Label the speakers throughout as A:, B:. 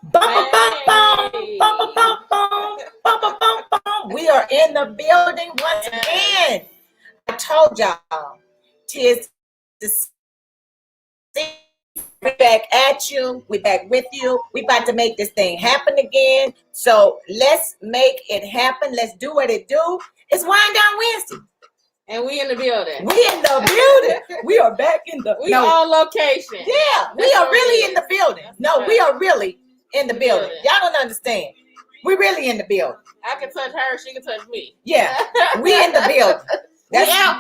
A: Bum, bum, bum, bum, bum, bum, bum, bum, bum, bum, bum. We are in the building once again. I told y'all, tis the we back at you. We back with you. We about to make this thing happen again. So let's make it happen. Let's do what it do. It's Wind Down Wednesday.
B: And we in the building.
A: We in the building. We are back in the
B: We on location.
A: Yeah, we are really in the building. No, we are really in the building. Y'all don't understand. We really in the building.
B: I can touch her, she can touch me.
A: Yeah, we in the building.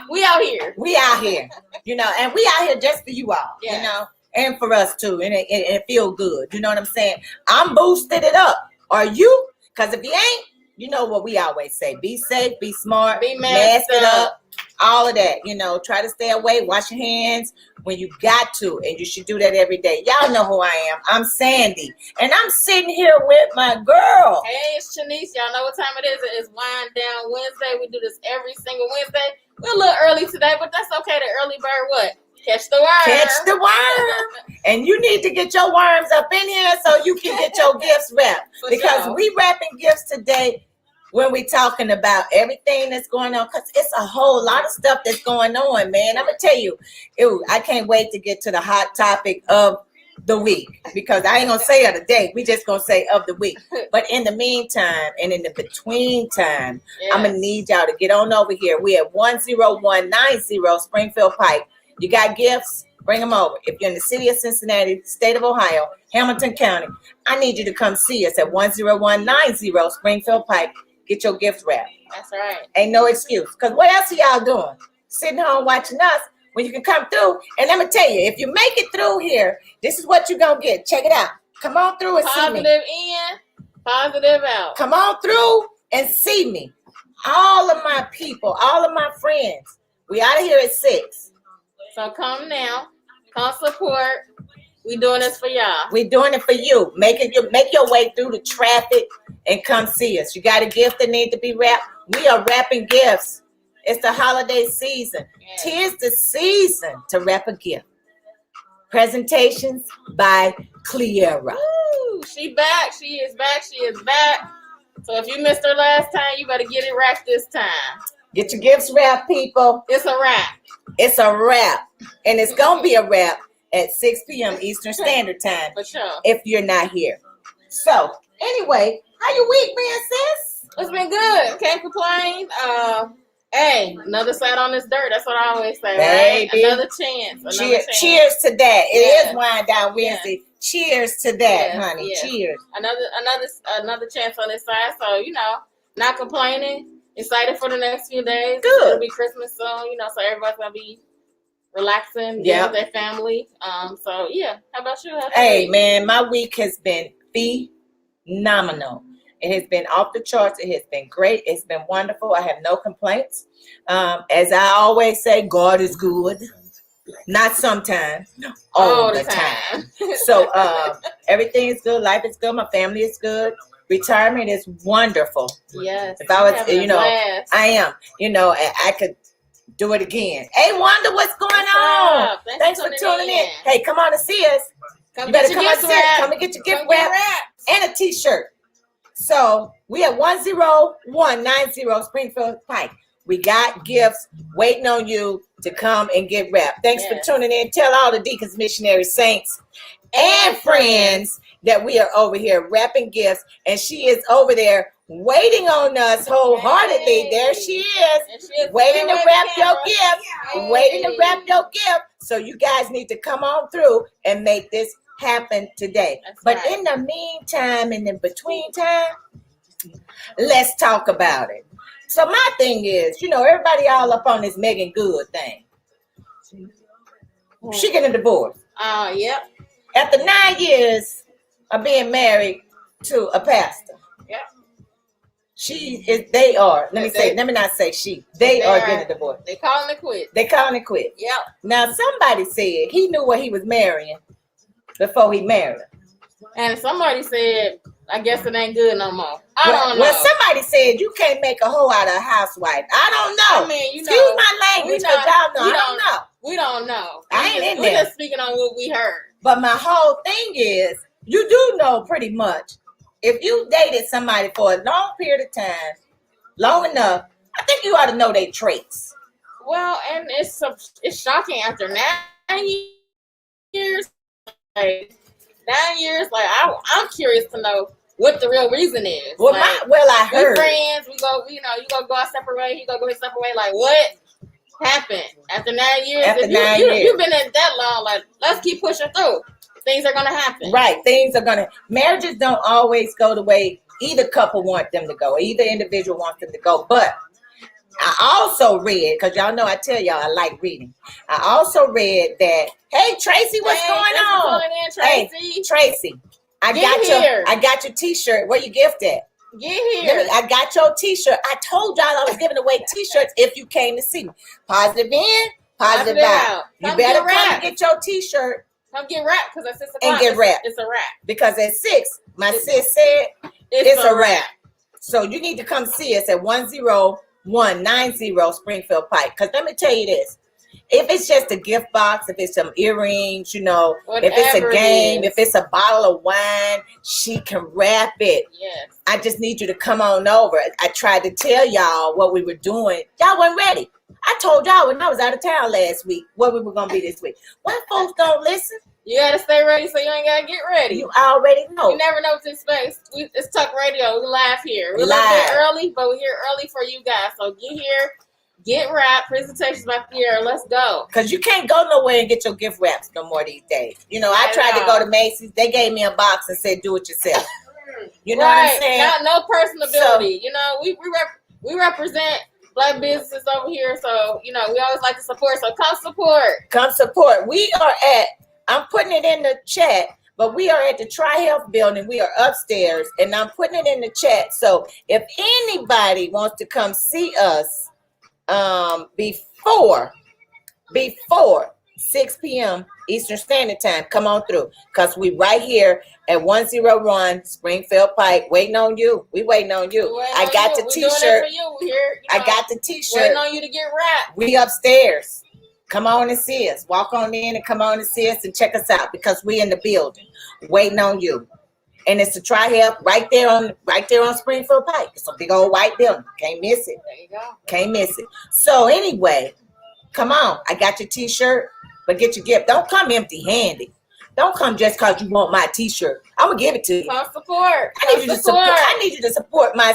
B: We out here.
A: We out here. You know, and we out here just for you all. Yeah. You know, and for us too. And it feel good. You know what I'm saying? I'm boosted it up. Are you? Because if you ain't, you know what we always say. Be safe, be smart,
B: be
A: mask it up. All of that, you know, try to stay away, wash your hands when you got to, and you should do that every day. Y'all know who I am. I'm Sandy, and I'm sitting here with my girl.
B: Hey, it's Shanice. Y'all know what time it is. It's Wind Down Wednesday. We do this every single Wednesday. We're a little early today, but that's okay. The early bird what? Catch the worm.
A: Catch the worm. And you need to get your worms up in here so you can get your gifts wrapped. Because we wrapping gifts today when we talking about everything that's going on, because it's a whole lot of stuff that's going on, man. I'm going to tell you, I can't wait to get to the hot topic of the week, because I ain't going to say of the day. We just going to say of the week. But in the meantime, and in the between time, I'm going to need y'all to get on over here. We at 10190 Springfield Pike. You got gifts? Bring them over. If you're in the city of Cincinnati, state of Ohio, Hamilton County, I need you to come see us at 10190 Springfield Pike. Get your gift wrapped.
B: That's right.
A: Ain't no excuse. Because what else are y'all doing? Sitting home watching us when you can come through. And let me tell you, if you make it through here, this is what you're going to get. Check it out. Come on through and see me.
B: Positive in, positive out.
A: Come on through and see me. All of my people, all of my friends. We out of here at 6.
B: So come now. Come support. We doing this for y'all.
A: We doing it for you. Make your way through the traffic and come see us. You got a gift that need to be wrapped? We are wrapping gifts. It's the holiday season. Yes. 'Tis the season to wrap a gift. Presentations by Clearra.
B: Woo, she back. She is back. She is back. So if you missed her last time, you better get it wrapped this time.
A: Get your gifts wrapped, people.
B: It's a wrap.
A: It's a wrap. And it's going to be a wrap at 6 p.m. Eastern Standard Time.
B: For sure.
A: If you're not here. So, anyway, how your week been, sis?
B: It's been good. Can't complain. Hey, another side on this dirt. That's what I always say,
A: baby.
B: Right? Another chance.
A: Cheers to that. It is Wind Down Wednesday. Yeah. Cheers to that, honey. Yeah. Cheers.
B: Another chance on this side. So, you know, not complaining. Excited for the next few days.
A: Good.
B: It'll be Christmas soon, you know, so everybody's gonna be relaxing, with their family. So yeah. How about you?
A: Hey man, my week has been phenomenal. It has been off the charts. It has been great. It's been wonderful. I have no complaints. As I always say, God is good. Not sometimes, all the time. So everything is good. Life is good. My family is good. Retirement is wonderful.
B: Yes.
A: If I was, you know, I am, you know, I could do it again. Hey, Wanda, what's going on? Thanks for tuning in. Hey, come on and see us. You better come and get your gift wrap and a t-shirt. So we at 10190 Springfield Pike. We got gifts waiting on you to come and get wrapped. Thanks for tuning in. Tell all the deacons, missionaries, saints, and friends that we are over here wrapping gifts, and she is over there waiting on us wholeheartedly. Hey. There she is, waiting to wrap your gift, waiting to wrap your gift. So you guys need to come on through and make this happen today. But in the meantime, in the between time, let's talk about it. So my thing is, you know, everybody all up on this Megan Good thing. She getting a divorce.
B: Yep.
A: After 9 years of being married to a pastor.
B: Yeah.
A: They are. Let me not say she. They are getting a divorce.
B: They calling it quit.
A: Yep. Now somebody said he knew what he was marrying before he married her.
B: And somebody said, I guess it ain't good no more. I don't know.
A: Well, somebody said you can't make a hoe out of a housewife. I don't know.
B: I mean, you know.
A: Excuse my language, because y'all know. I don't know.
B: We don't know.
A: I ain't in there.
B: We're just speaking on what we heard.
A: But my whole thing is, You do know pretty much. If you dated somebody for a long period of time, long enough, I think you ought to know their traits.
B: Well, and it's shocking after 9 years. Like 9 years, like I'm curious to know what the real reason is.
A: Well,
B: like,
A: I heard.
B: We friends. We go. You go our separate way. He go his separate way. Like what happened after 9 years?
A: After 9 years,
B: you've been in that long. Like let's keep pushing through. Things are gonna happen.
A: Right. Things are gonna. Marriages don't always go the way either couple want them to go. Either individual wants them to go. But I also read, because y'all know I tell y'all I like reading. I also read that, hey Tracy, what's going on?
B: Tracy.
A: Hey Tracy, I got your t-shirt. Where you gift at?
B: Get here.
A: I got your t-shirt. I told y'all I was giving away t-shirts if you came to see me. Positive in, positive out. You better come and get your t-shirt.
B: Come get wrapped because at 6 o'clock
A: and get wrapped.
B: It's a wrap.
A: Because at 6, my sis said it's a wrap. So you need to come see us at 10190 Springfield Pike. Because let me tell you this. If it's just a gift box, if it's some earrings, whatever if it's a game, if it's a bottle of wine, she can wrap it.
B: Yes.
A: I just need you to come on over. I tried to tell y'all what we were doing. Y'all weren't ready. I told y'all when I was out of town last week what we were going to be this week. Why folks don't listen?
B: You got to stay ready so you ain't got to get ready.
A: You already know.
B: You never know what's in space. It's Tuck Radio. We live here. We're a little bit early, but we're here early for you guys. So get here. Get wrapped. Presentations by Clearra. Let's go. Because
A: you can't go nowhere and get your gift wraps no more these days. I tried to go to Macy's. They gave me a box and said, do it yourself. You know what I'm saying?
B: No personability. So, we represent Black businesses over here. So, we always like to support. So come support.
A: Come support. We are I'm putting it in the chat, but we are at the Tri-Health building. We are upstairs, and I'm putting it in the chat. So if anybody wants to come see us, before 6 p.m. Eastern Standard Time, come on through, because we right here at 101 Springfield Pike waiting on you. We waiting on you. I got the t-shirt. I got the t-shirt.
B: Waiting on you to get wrapped.
A: We upstairs. Come on and see us. Walk on in and come on and see us and check us out, because we in the building waiting on you. And it's the Tri-Health right there on Springfield Pike. It's a big old white building. Can't miss it.
B: There you go.
A: Can't miss it. So anyway, come on. I got your t-shirt, but get your gift. Don't come empty-handed. Don't come just because you want my t-shirt. I'm gonna give it to you.
B: Come support.
A: I need you to support my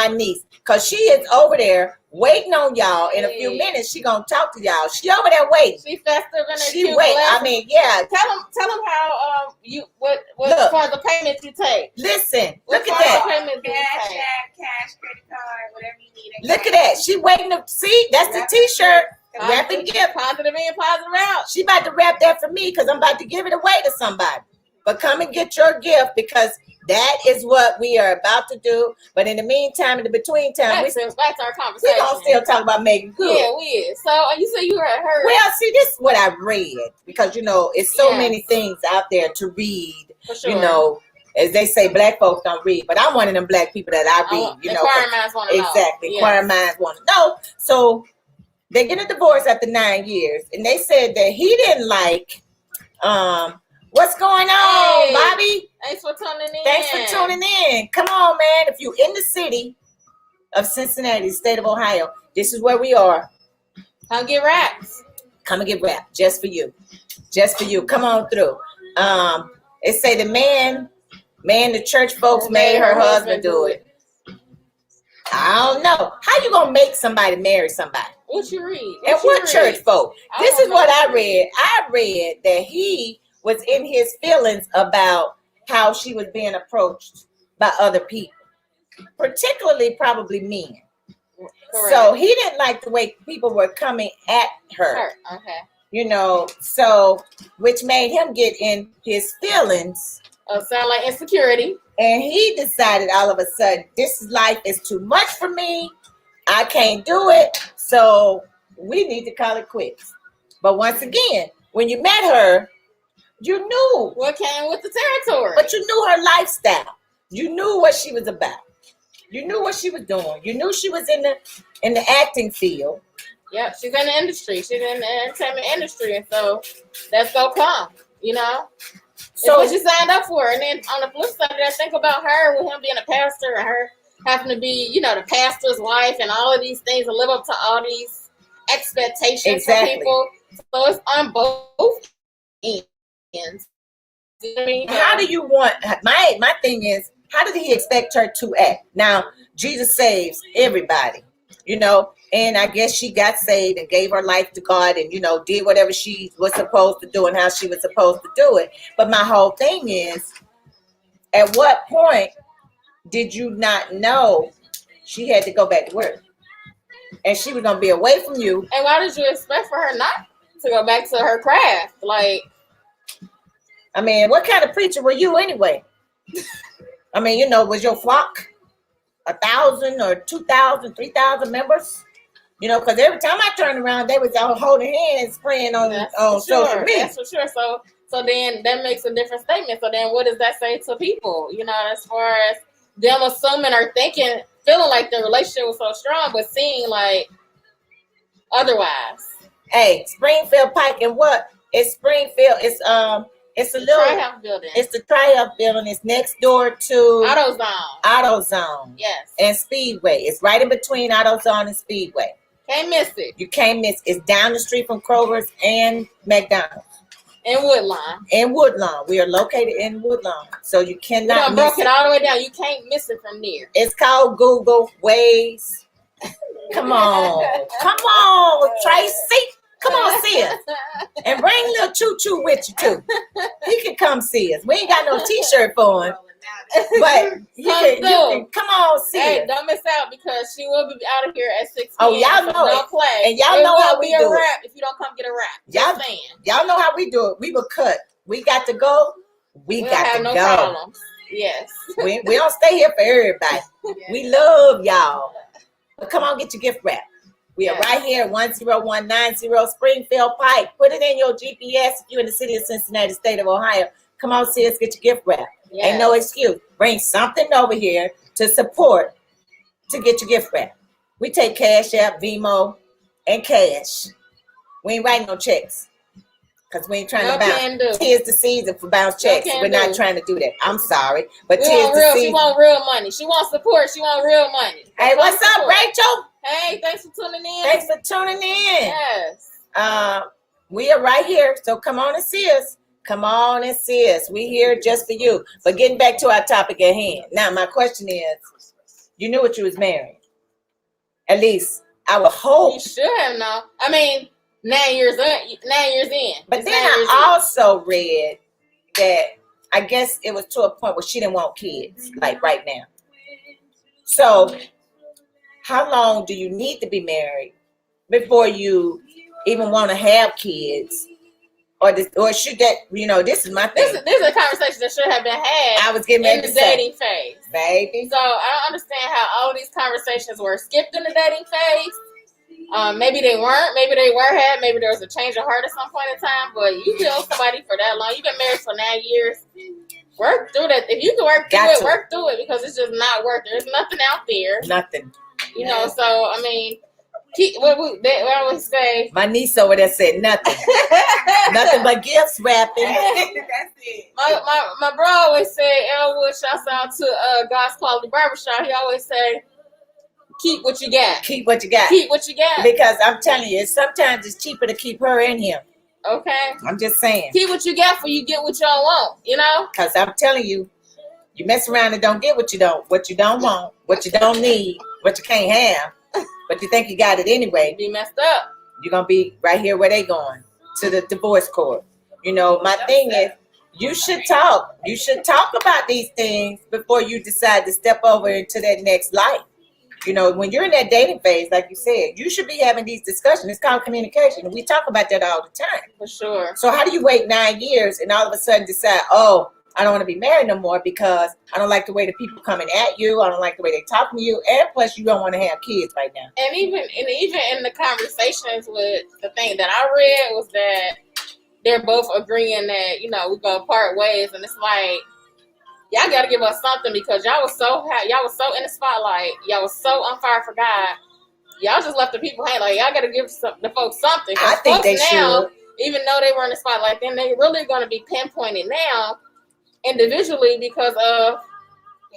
A: niece, because she is over there waiting on y'all. In a few minutes, she gonna talk to y'all. She over there waiting.
B: She festive and
A: she wait. I mean, yeah.
B: Tell them how what for the payments you take.
A: Listen, look at that.
C: Cash, credit card, whatever you need.
A: Look at that. She waiting to see. That's the t-shirt. Wrapping gift.
B: Positive in, positive out.
A: She about to wrap that for me, because I'm about to give it away to somebody. But come and get your gift, because that is what we are about to do. But in the meantime, in the between time,
B: back to our conversation.
A: We're going to still talk about making good.
B: Yeah, we is. So you said you had heard.
A: Well, see, this is what I read, because, it's so many things out there to read.
B: For sure.
A: As they say, Black folks don't read, but I'm one of them Black people that I read.
B: Inquiring minds want to know.
A: Exactly. Inquiring minds want to know. So they get a divorce after 9 years, and they said that he didn't like what's going on,
B: hey,
A: Bobby?
B: Thanks for
A: tuning in. Come on, man. If you're in the city of Cincinnati, the state of Ohio, this is where we are.
B: Come get wrapped.
A: Come and get wrapped just for you. Just for you. Come on through. It say the the church folks made her husband do it. I don't know. How you gonna make somebody marry somebody?
B: What you read?
A: And what church folk? This is what I read. I read that he was in his feelings about how she was being approached by other people, particularly probably men. Correct. So he didn't like the way people were coming at her.
B: Okay.
A: So which made him get in his feelings.
B: Sound like insecurity.
A: And he decided all of a sudden, this life is too much for me. I can't do it. So we need to call it quits. But once again, when you met her, you knew
B: what came with the territory.
A: But you knew her lifestyle. You knew what she was about. You knew what she was doing. You knew she was in the acting field.
B: Yep, she's in the industry. She's in the entertainment industry, and so that's gonna come. So it's what she signed up for. And then on the flip side of that, think about her with him being a pastor and her having to be, the pastor's wife and all of these things and live up to all these expectations for people. So it's on both ends. You know what I mean?
A: How do you want, my thing is, how did he expect her to act? Now, Jesus saves everybody, and I guess she got saved and gave her life to God and, did whatever she was supposed to do and how she was supposed to do it. But my whole thing is, at what point did you not know she had to go back to work? And she was going to be away from you.
B: And why did you expect for her not to go back to her craft?
A: I mean, what kind of preacher were you anyway? I mean, was your flock 1,000 or 2,000, 3,000 members? Because every time I turned around, they was all holding hands, praying on social media.
B: That's for sure. So then that makes a different statement. So then what does that say to people? As far as them assuming or thinking, feeling like their relationship was so strong, but seeing like otherwise.
A: Hey, Springfield Pike and what? It's Springfield. It's a little
B: Tri-Health building.
A: It's the Tri-Health building. It's next door to AutoZone.
B: Yes.
A: And Speedway. It's right in between AutoZone and Speedway.
B: Can't miss it.
A: You can't miss it. It's down the street from Kroger's and McDonald's.
B: In Woodlawn.
A: We are located in Woodlawn. So you cannot
B: miss broke it all the way down. You can't miss it from there.
A: It's called Google Waze. Come on, Tracy. Come on, see us. And bring little Choo Choo with you, too. He can come see us. We ain't got no T-shirt for him. But you can come on, see us.
B: Hey, don't miss out because she will be out of here at 6 p.m.
A: Oh, y'all know it.
B: Play.
A: And y'all know how we do
B: it. If you don't come get a wrap.
A: Y'all know how we do it. We will cut. We got to go. We got to go.
B: Problems. Yes.
A: We don't stay here for everybody. Yes. We love y'all. But come on, get your gift wrap. We are right here at 10190 Springfield Pike. Put it in your GPS if you're in the city of Cincinnati, state of Ohio. Come on, see us, get your gift wrap. Yes. Ain't no excuse. Bring something over here to support to get your gift wrap. We take Cash App, Venmo, and cash. We ain't writing no checks. Because we ain't trying to bounce. Tis the season for bounce checks. We're not trying to do that. I'm sorry. But tis the season.
B: She want real money. She wants support. She want real money.
A: Hey, what's up, Rachel?
B: Hey, thanks for tuning in.
A: Thanks for tuning in.
B: Yes.
A: We are right here. So come on and see us. Come on and see us. We here just for you. But getting back to our topic at hand. Now, my question is, you knew what you was marrying. At least I would hope.
B: You should have known. I mean, 9 years in.
A: But then I also read that I guess it was to a point where she didn't want kids, like right now. So how long do you need to be married before you even want to have kids? Or should that, this is my thing.
B: This is a conversation that should have been had
A: I was getting
B: in the dating phase.
A: Baby.
B: So I don't understand how all these conversations were skipped in the dating phase. Maybe they weren't. Maybe they were had. Maybe there was a change of heart at some point in time. But you deal with somebody for that long. You've been married for 9 years. Work through that. If you can work through it, work through it because it's just not worth it. There's nothing out there.
A: Nothing.
B: So, I mean, what I always say.
A: My niece over there said nothing. Nothing but gifts wrapping.
C: That's it.
B: My bro always say, Elwood, shouts out to God's Quality Barbershop. He always say, keep what you got.
A: Keep what you got.
B: Keep what you got.
A: Because I'm telling you, sometimes it's cheaper to keep her and him.
B: Okay.
A: I'm just saying.
B: Keep what you got for you get what you don't want,
A: Because I'm telling you, you mess around and don't get what you don't want, what you don't need, what you can't have, but you think you got it anyway.
B: Be messed up.
A: You're going to be right here where they going, to the divorce court. My thing is, you should talk. You should talk about these things before you decide to step over into that next life. When you're in that dating phase, like you said, you should be having these discussions. It's called communication. And we talk about that all the time.
B: For sure.
A: So how do you wait 9 years and all of a sudden decide, I don't want to be married no more because I don't like the way the people coming at you. I don't like the way they talking to you. And plus you don't want to have kids right now.
B: And even in the conversations with the thing that I read was that they're both agreeing that, we're going to part ways. And it's like, y'all got to give us something because y'all was so in the spotlight. Y'all was so on fire for God. Y'all just left the people hanging. Like, y'all got to give the folks something.
A: I think they should.
B: even though they were in the spotlight, then they're really going to be pinpointed now individually because of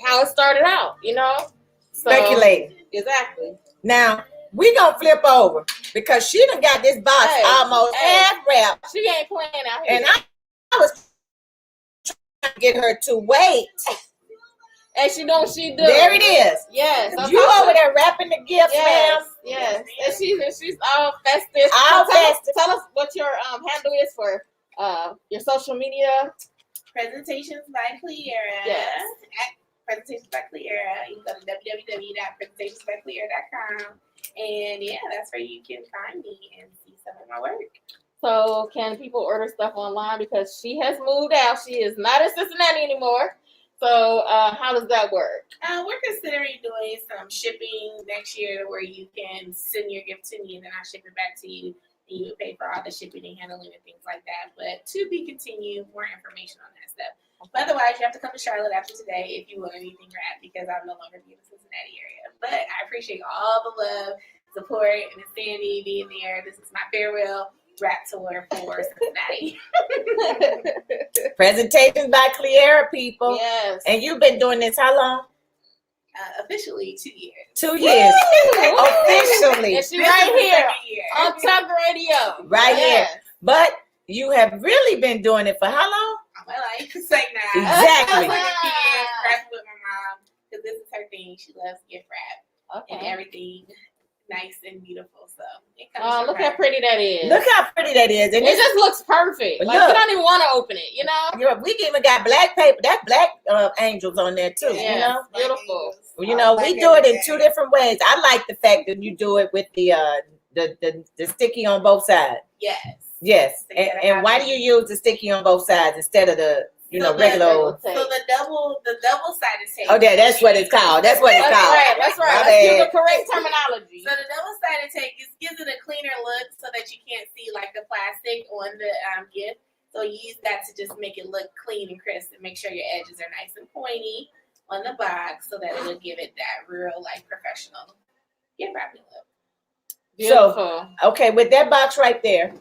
B: how it started out, So,
A: speculating.
B: Exactly.
A: Now, we gonna flip over because she done got this box almost half wrapped.
B: She ain't playing out here.
A: And I was trying to get her to wait.
B: And she knows she do.
A: There it is.
B: Yes.
A: You over there wrapping the gifts, ma'am.
B: Yes. And she's all festive. Tell us what your handle is for your social media.
C: Presentations by Clearra.
B: Yes.
C: Presentations by Clearra. You can go to www.presentationsbyclearra.com. And yeah, that's where you can find me and see some of my work.
B: So can people order stuff online because she has moved out? She is not in Cincinnati anymore. So how does that work?
C: We're considering doing some shipping next year where you can send your gift to me and then I'll ship it back to you. And you would pay for all the shipping and handling and things like that. But to be continued, more information on that stuff. But otherwise, you have to come to Charlotte after today if you want anything wrapped because I'll no longer be in the Cincinnati area. But I appreciate all the love, support, and Sandy being there. This is my farewell wrap tour for Cincinnati.
A: Presentations by Clearra, people.
B: Yes.
A: And you've been doing this how long?
C: Officially 2 years.
A: 2 years. Officially.
B: And she right here on Talk Radio.
A: Right here. But you have really been doing it for how long?
C: My life. Say now.
A: Exactly.
C: Wrapping with my mom because this is her thing. She loves gift wrap and everything nice and beautiful. So it comes.
B: Look how pretty that is.
A: Look how pretty that is. And
B: it just looks perfect. Like you don't even want to open it,
A: We even got black paper. That black angels on there too.
B: Yes, beautiful.
A: Well, we do it in 2 different ways. I like the fact that you do it with the sticky on both sides. Yes. And why do you use the sticky on both sides instead of the regular?
C: So the double-sided tape.
A: Oh, yeah, that's what it's called. That's what it's called.
B: That's right. Let's use the correct terminology.
C: So the double-sided tape gives it a cleaner look so that you can't see like the plastic on the gift. So you use that to just make it look clean and crisp and make sure your edges are nice and pointy on the box so that it'll give it that real professional gift wrapping look.
B: Beautiful.
A: So, okay, with that box right there,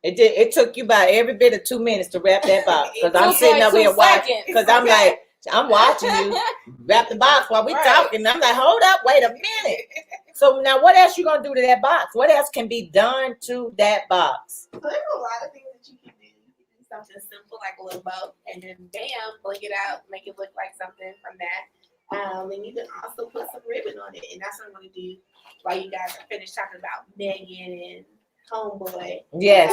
A: it took you about every bit of 2 minutes to wrap that box because I'm sitting up here watching because I'm watching you wrap the box while we talking. I'm like, hold up, wait a minute. So now what else you gonna do to that box? What else can be done to that box?
C: So there's a lot of things that you can do. You can do something simple like a little bow and then bam, flick it out, make it look like something from that. And you can also put some ribbon on it. And that's what I'm going to do while you guys are finished talking about Megan and Homeboy.
A: Yes.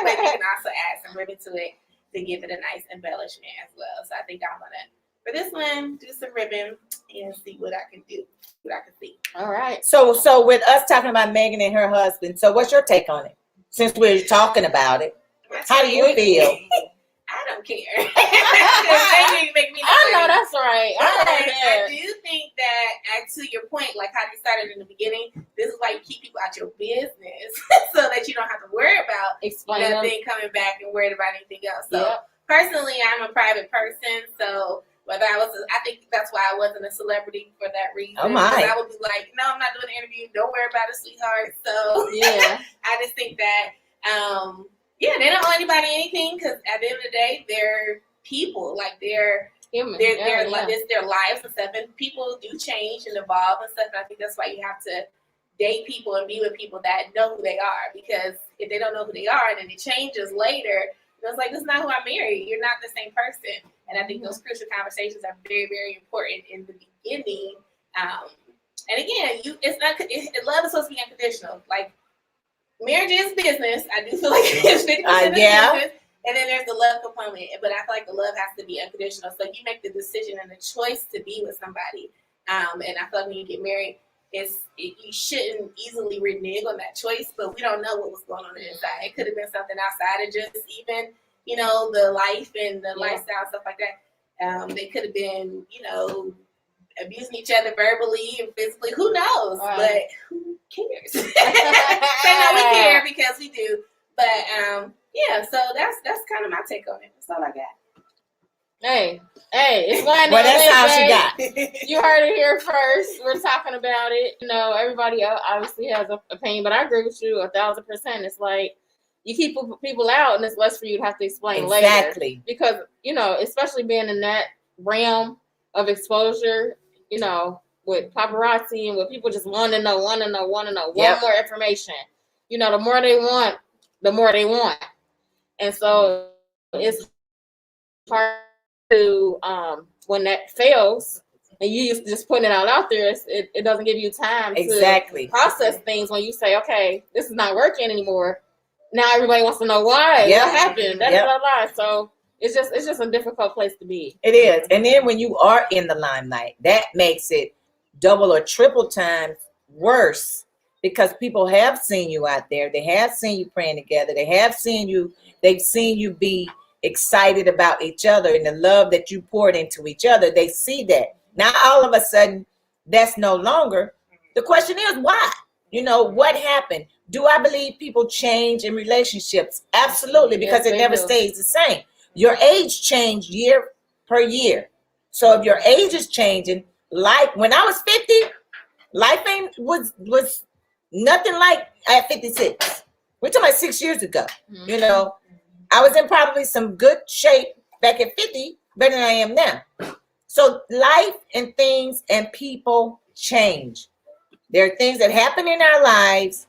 C: But you can also add some ribbon to it to give it a nice embellishment as well. So I think I'm going to, for this one, do some ribbon and see what I can do, what I can see.
B: All right.
A: So with us talking about Megan and her husband, so what's your take on it? Since we're talking about it, how do you feel?
C: I don't care. I
B: know that's right.
C: I do think that, to your point, like how you started in the beginning, this is why you keep people out your business so that you don't have to worry about nothing coming back and worried about anything else. So personally, I'm a private person, so whether I think that's why I wasn't a celebrity for that reason.
A: Oh my!
C: I would be like, no, I'm not doing an interview. Don't worry about it, sweetheart. So
B: yeah,
C: I just think that. Yeah, they don't owe anybody anything because at the end of the day, they're people. Like they're human. They're like this, their lives and stuff. And people do change and evolve and stuff. And I think that's why you have to date people and be with people that know who they are. Because if they don't know who they are and then it changes later, it's like, this is not who I married. You're not the same person. And I think those crucial conversations are very, very important in the beginning. And again, love is supposed to be unconditional. Like, marriage is business. I do feel like it's 50% of business. And then there's the love component. But I feel like the love has to be unconditional. So you make the decision and the choice to be with somebody. And I feel like when you get married, you shouldn't easily renege on that choice. But we don't know what was going on inside. It could have been something outside of just even, the life and the lifestyle, stuff like that. They could have been, abusing each other verbally and physically. Who knows? Right. But who cares? So no, we care because we do. But yeah, so that's kind of my take on it. That's all I got.
B: Hey, it's one.
A: Well, that's all she got.
B: You heard it here first. We're talking about it. Everybody obviously has an opinion, but I agree with you 1,000%. It's like you keep people out, and it's less for you to have to explain
A: exactly.
B: later. Because, you know, especially being in that realm of exposure, you know, with paparazzi and with people just want to know, want more information. You know, the more they want, the more they want. And so it's hard to, when that fails, and you just putting it out there, it doesn't give you time
A: exactly.
B: to process things when you say, okay, this is not working anymore. Now everybody wants to know why. What happened? Blah, blah, blah. So it's just a difficult place to be.
A: It is. And then when you are in the limelight, that makes it double or triple times worse, because people have seen you out there. They have seen you praying together. They've seen you be excited about each other and the love that you poured into each other. They see that. Now all of a sudden that's no longer. The question is why? You know, what happened? Do I believe people change in relationships? Absolutely, because it never stays the same. Your age changed year per year. So if your age is changing, like when I was 50, life was nothing like at 56. We're talking about 6 years ago. Mm-hmm. You know, I was in probably some good shape back at 50, better than I am now. So life and things and people change. There are things that happen in our lives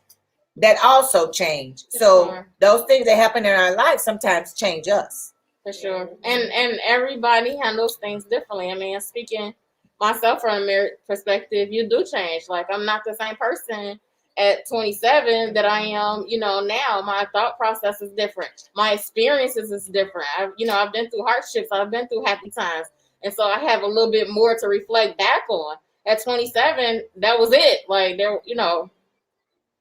A: that also change. So those things that happen in our lives sometimes change us.
B: For sure. And everybody handles things differently. I mean, speaking myself from a married perspective, you do change. Like, I'm not the same person at 27 that I am, you know, now. My thought process is different. My experiences is different. I've been through hardships. I've been through happy times. And so I have a little bit more to reflect back on. At 27, that was it. Like, there, you know,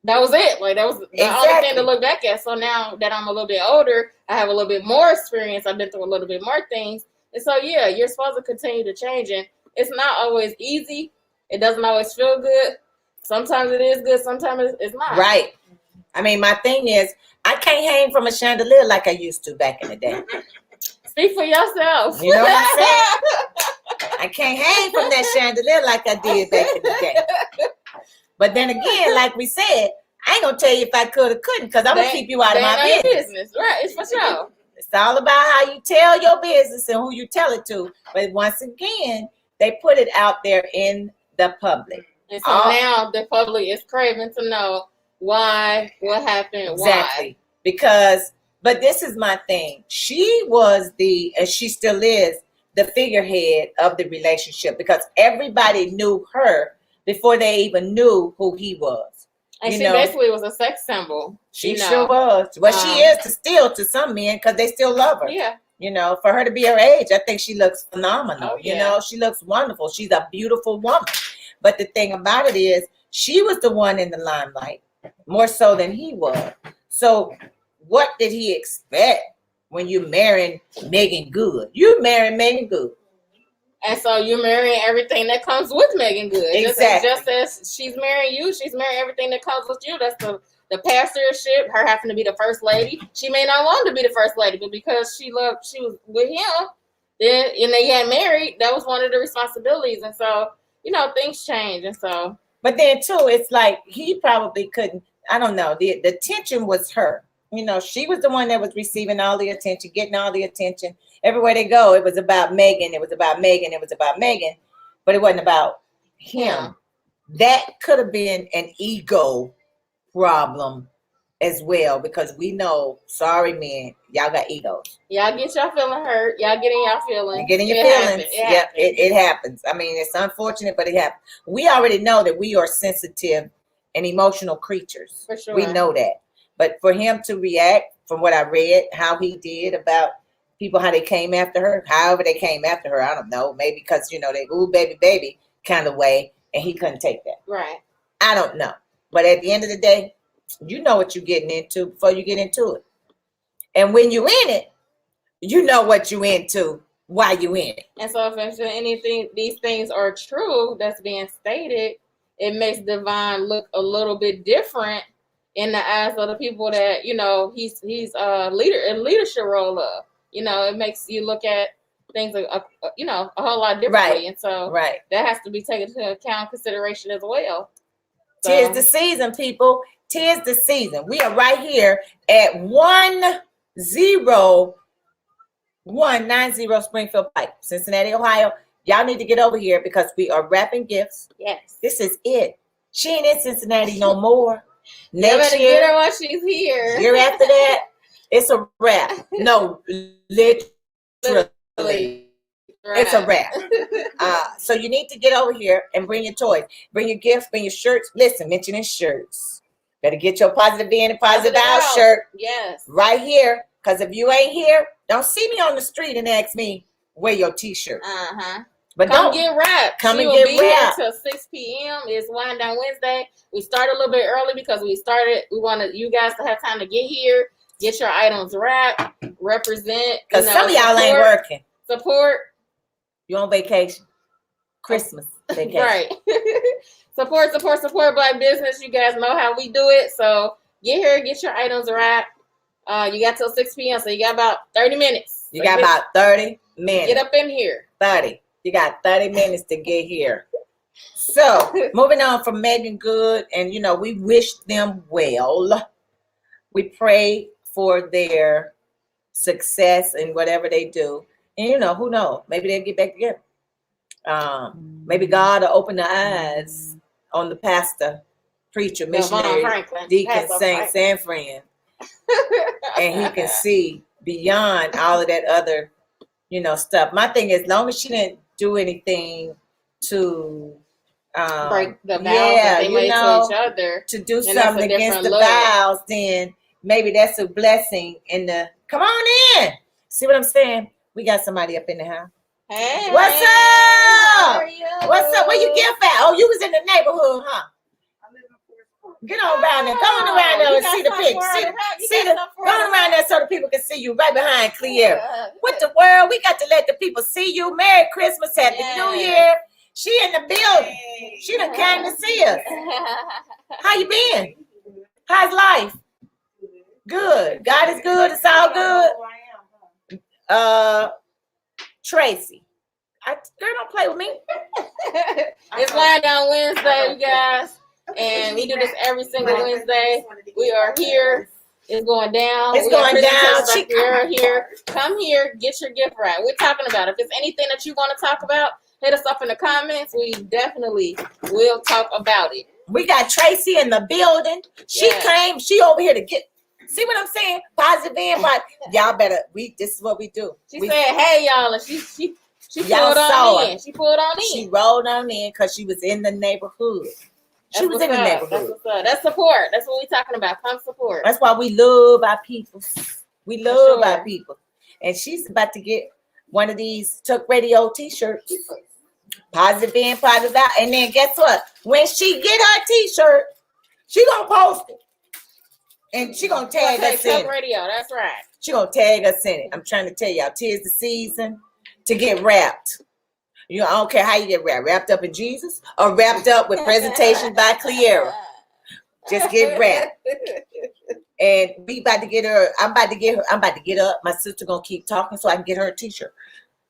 B: that was it. Like, that was the only thing to look back at. So now that I'm a little bit older, I have a little bit more experience. I've been through a little bit more things. And so, yeah, you're supposed to continue to change. And it's not always easy. It doesn't always feel good. Sometimes it is good. Sometimes it's not.
A: Right. I mean, my thing is, I can't hang from a chandelier like I used to back in the day.
B: Speak for yourself.
A: You know what I'm saying? I can't hang from that chandelier like I did back in the day. But then again, like we said, I ain't gonna tell you if I could or couldn't, because I'm gonna keep you out of my
B: business. Right, it's for sure.
A: It's all about how you tell your business and who you tell it to. But once again, they put it out there in the public.
B: And so now the public is craving to know why, what happened,
A: exactly. Why. But this is my thing. She was and she still is, the figurehead of the relationship, because everybody knew her before they even knew who he was.
B: And she basically was a sex symbol.
A: She sure was. Well, she is still to some men, because they still love her.
B: Yeah.
A: You know, for her to be her age, I think she looks phenomenal. Oh, yeah. You know, she looks wonderful. She's a beautiful woman. But the thing about it is, she was the one in the limelight, more so than he was. So what did he expect when you marrying Megan Good? You marrying Megan Good.
B: And so you're marrying everything that comes with Megan Good.
A: Exactly.
B: Just as she's marrying you, she's marrying everything that comes with you. That's the pastorship, her having to be the first lady. She may not want to be the first lady, but because she was with him, then and they got married, that was one of the responsibilities. And so, you know, things change. And so,
A: but then too, it's like he probably couldn't. I don't know. The attention was her. You know, she was the one that was receiving all the attention, getting all the attention. Everywhere they go, it was about Megan. It was about Megan. It was about Megan. But it wasn't about him. Yeah. That could have been an ego problem as well, because we know, sorry men, y'all got egos.
B: Y'all get y'all feeling hurt. Y'all getting y'all feelings.
A: You're getting your feelings. Yep, it happens. I mean, it's unfortunate, but it happens. We already know that we are sensitive and emotional creatures.
B: For sure.
A: We know that. But for him to react, from what I read, how he did about people, how they came after her, however they came after her, I don't know. Maybe because, you know, they, ooh, baby kind of way, and he couldn't take that.
B: Right.
A: I don't know. But at the end of the day, you know what you're getting into before you get into it. And when you're in it, you know what you're into while you're in it.
B: And so if anything, these things are true that's being stated, it makes Devon look a little bit different in the eyes of the people that, you know, he's a leadership role of. You know, it makes you look at things, you know, a whole lot differently. Right. And so that has to be taken into account, consideration as well. So.
A: 'Tis the season, people. 'Tis the season. We are right here at 10190 Springfield Pike, Cincinnati, Ohio. Y'all need to get over here because we are wrapping gifts.
B: Yes.
A: This is it. She ain't in Cincinnati no more.
B: Next year, get her while she's here.
A: Year after that, it's a wrap. No, literally. It's a wrap. So you need to get over here and bring your toys. Bring your gifts, bring your shirts. Listen, mentioning shirts. Better get your positive in and positive out shirt.
B: Yes.
A: Right here. Because if you ain't here, don't see me on the street and ask me, wear your t-shirt. But
B: come get wrapped.
A: Come and get wrapped.
B: Till 6 p.m. It's Wind Down Wednesday. We started a little bit early because we wanted you guys to have time to get here, get your items wrapped, represent.
A: Because some of y'all ain't working.
B: Support.
A: You on vacation. Christmas vacation.
B: Right. Support Black business. You guys know how we do it. So get here, get your items wrapped. You got till 6 p.m. So you got about 30 minutes.
A: You got about 30 minutes.
B: Get up in here.
A: 30. You got 30 minutes to get here. So, moving on from Megan Good, and we wish them well. We pray for their success in whatever they do. And who knows? Maybe they'll get back together. Maybe God will open the eyes on the pastor, preacher, missionary, deacon, saint, and friend. And he can see beyond all of that other, stuff. My thing is, as long as she didn't do anything to
B: break the vows that they made to each other,
A: to do something against the vows, then maybe that's a blessing in the. Come on in. See what I'm saying? We got somebody up in the house.
B: Hey,
A: what's up?
B: How are you?
A: What's up? Where you get at? Oh, you was in the neighborhood, huh? Get on around there. Go on around there and see the pics. Go on around there so the people can see you right behind Clearra. What the world? We got to let the people see you. Merry Christmas, Happy New Year. She in the building. She done came to see us. How you been? How's life? Good. God is good. It's all good. Tracy. Girl, don't play with me.
B: It's Wind Down Wednesday, you guys. And we do this every single Wednesday. We are here. It's going down.
A: It's going down.
B: Clearra here. Come here. Get your gift right. We're talking about it. If it's anything that you want to talk about, hit us up in the comments. We definitely will talk about it.
A: We got Tracy in the building. She came. She over here to get. See what I'm saying? Positive and positive. Y'all better. This is what we do.
B: She said, "Hey, y'all," and she pulled on in. She pulled on in.
A: She rolled on in because she was in the neighborhood. She was in the neighborhood.
B: That's support. That's what we're talking about. Come support.
A: That's why we love our people. We love our people. And she's about to get one of these Tuck Radio t-shirts. Positive in, positive out. And then guess what? When she get her t-shirt, she gonna post it. And she gonna tag us in it.
B: Tuck Radio, that's right.
A: She gonna tag us in it. I'm trying to tell y'all, 'tis the season to get wrapped. I don't care how you get wrapped up in Jesus or wrapped up with presentation by Clearra. Just get wrapped. And we about to get her. I'm about to get up. My sister gonna keep talking so I can get her a t-shirt.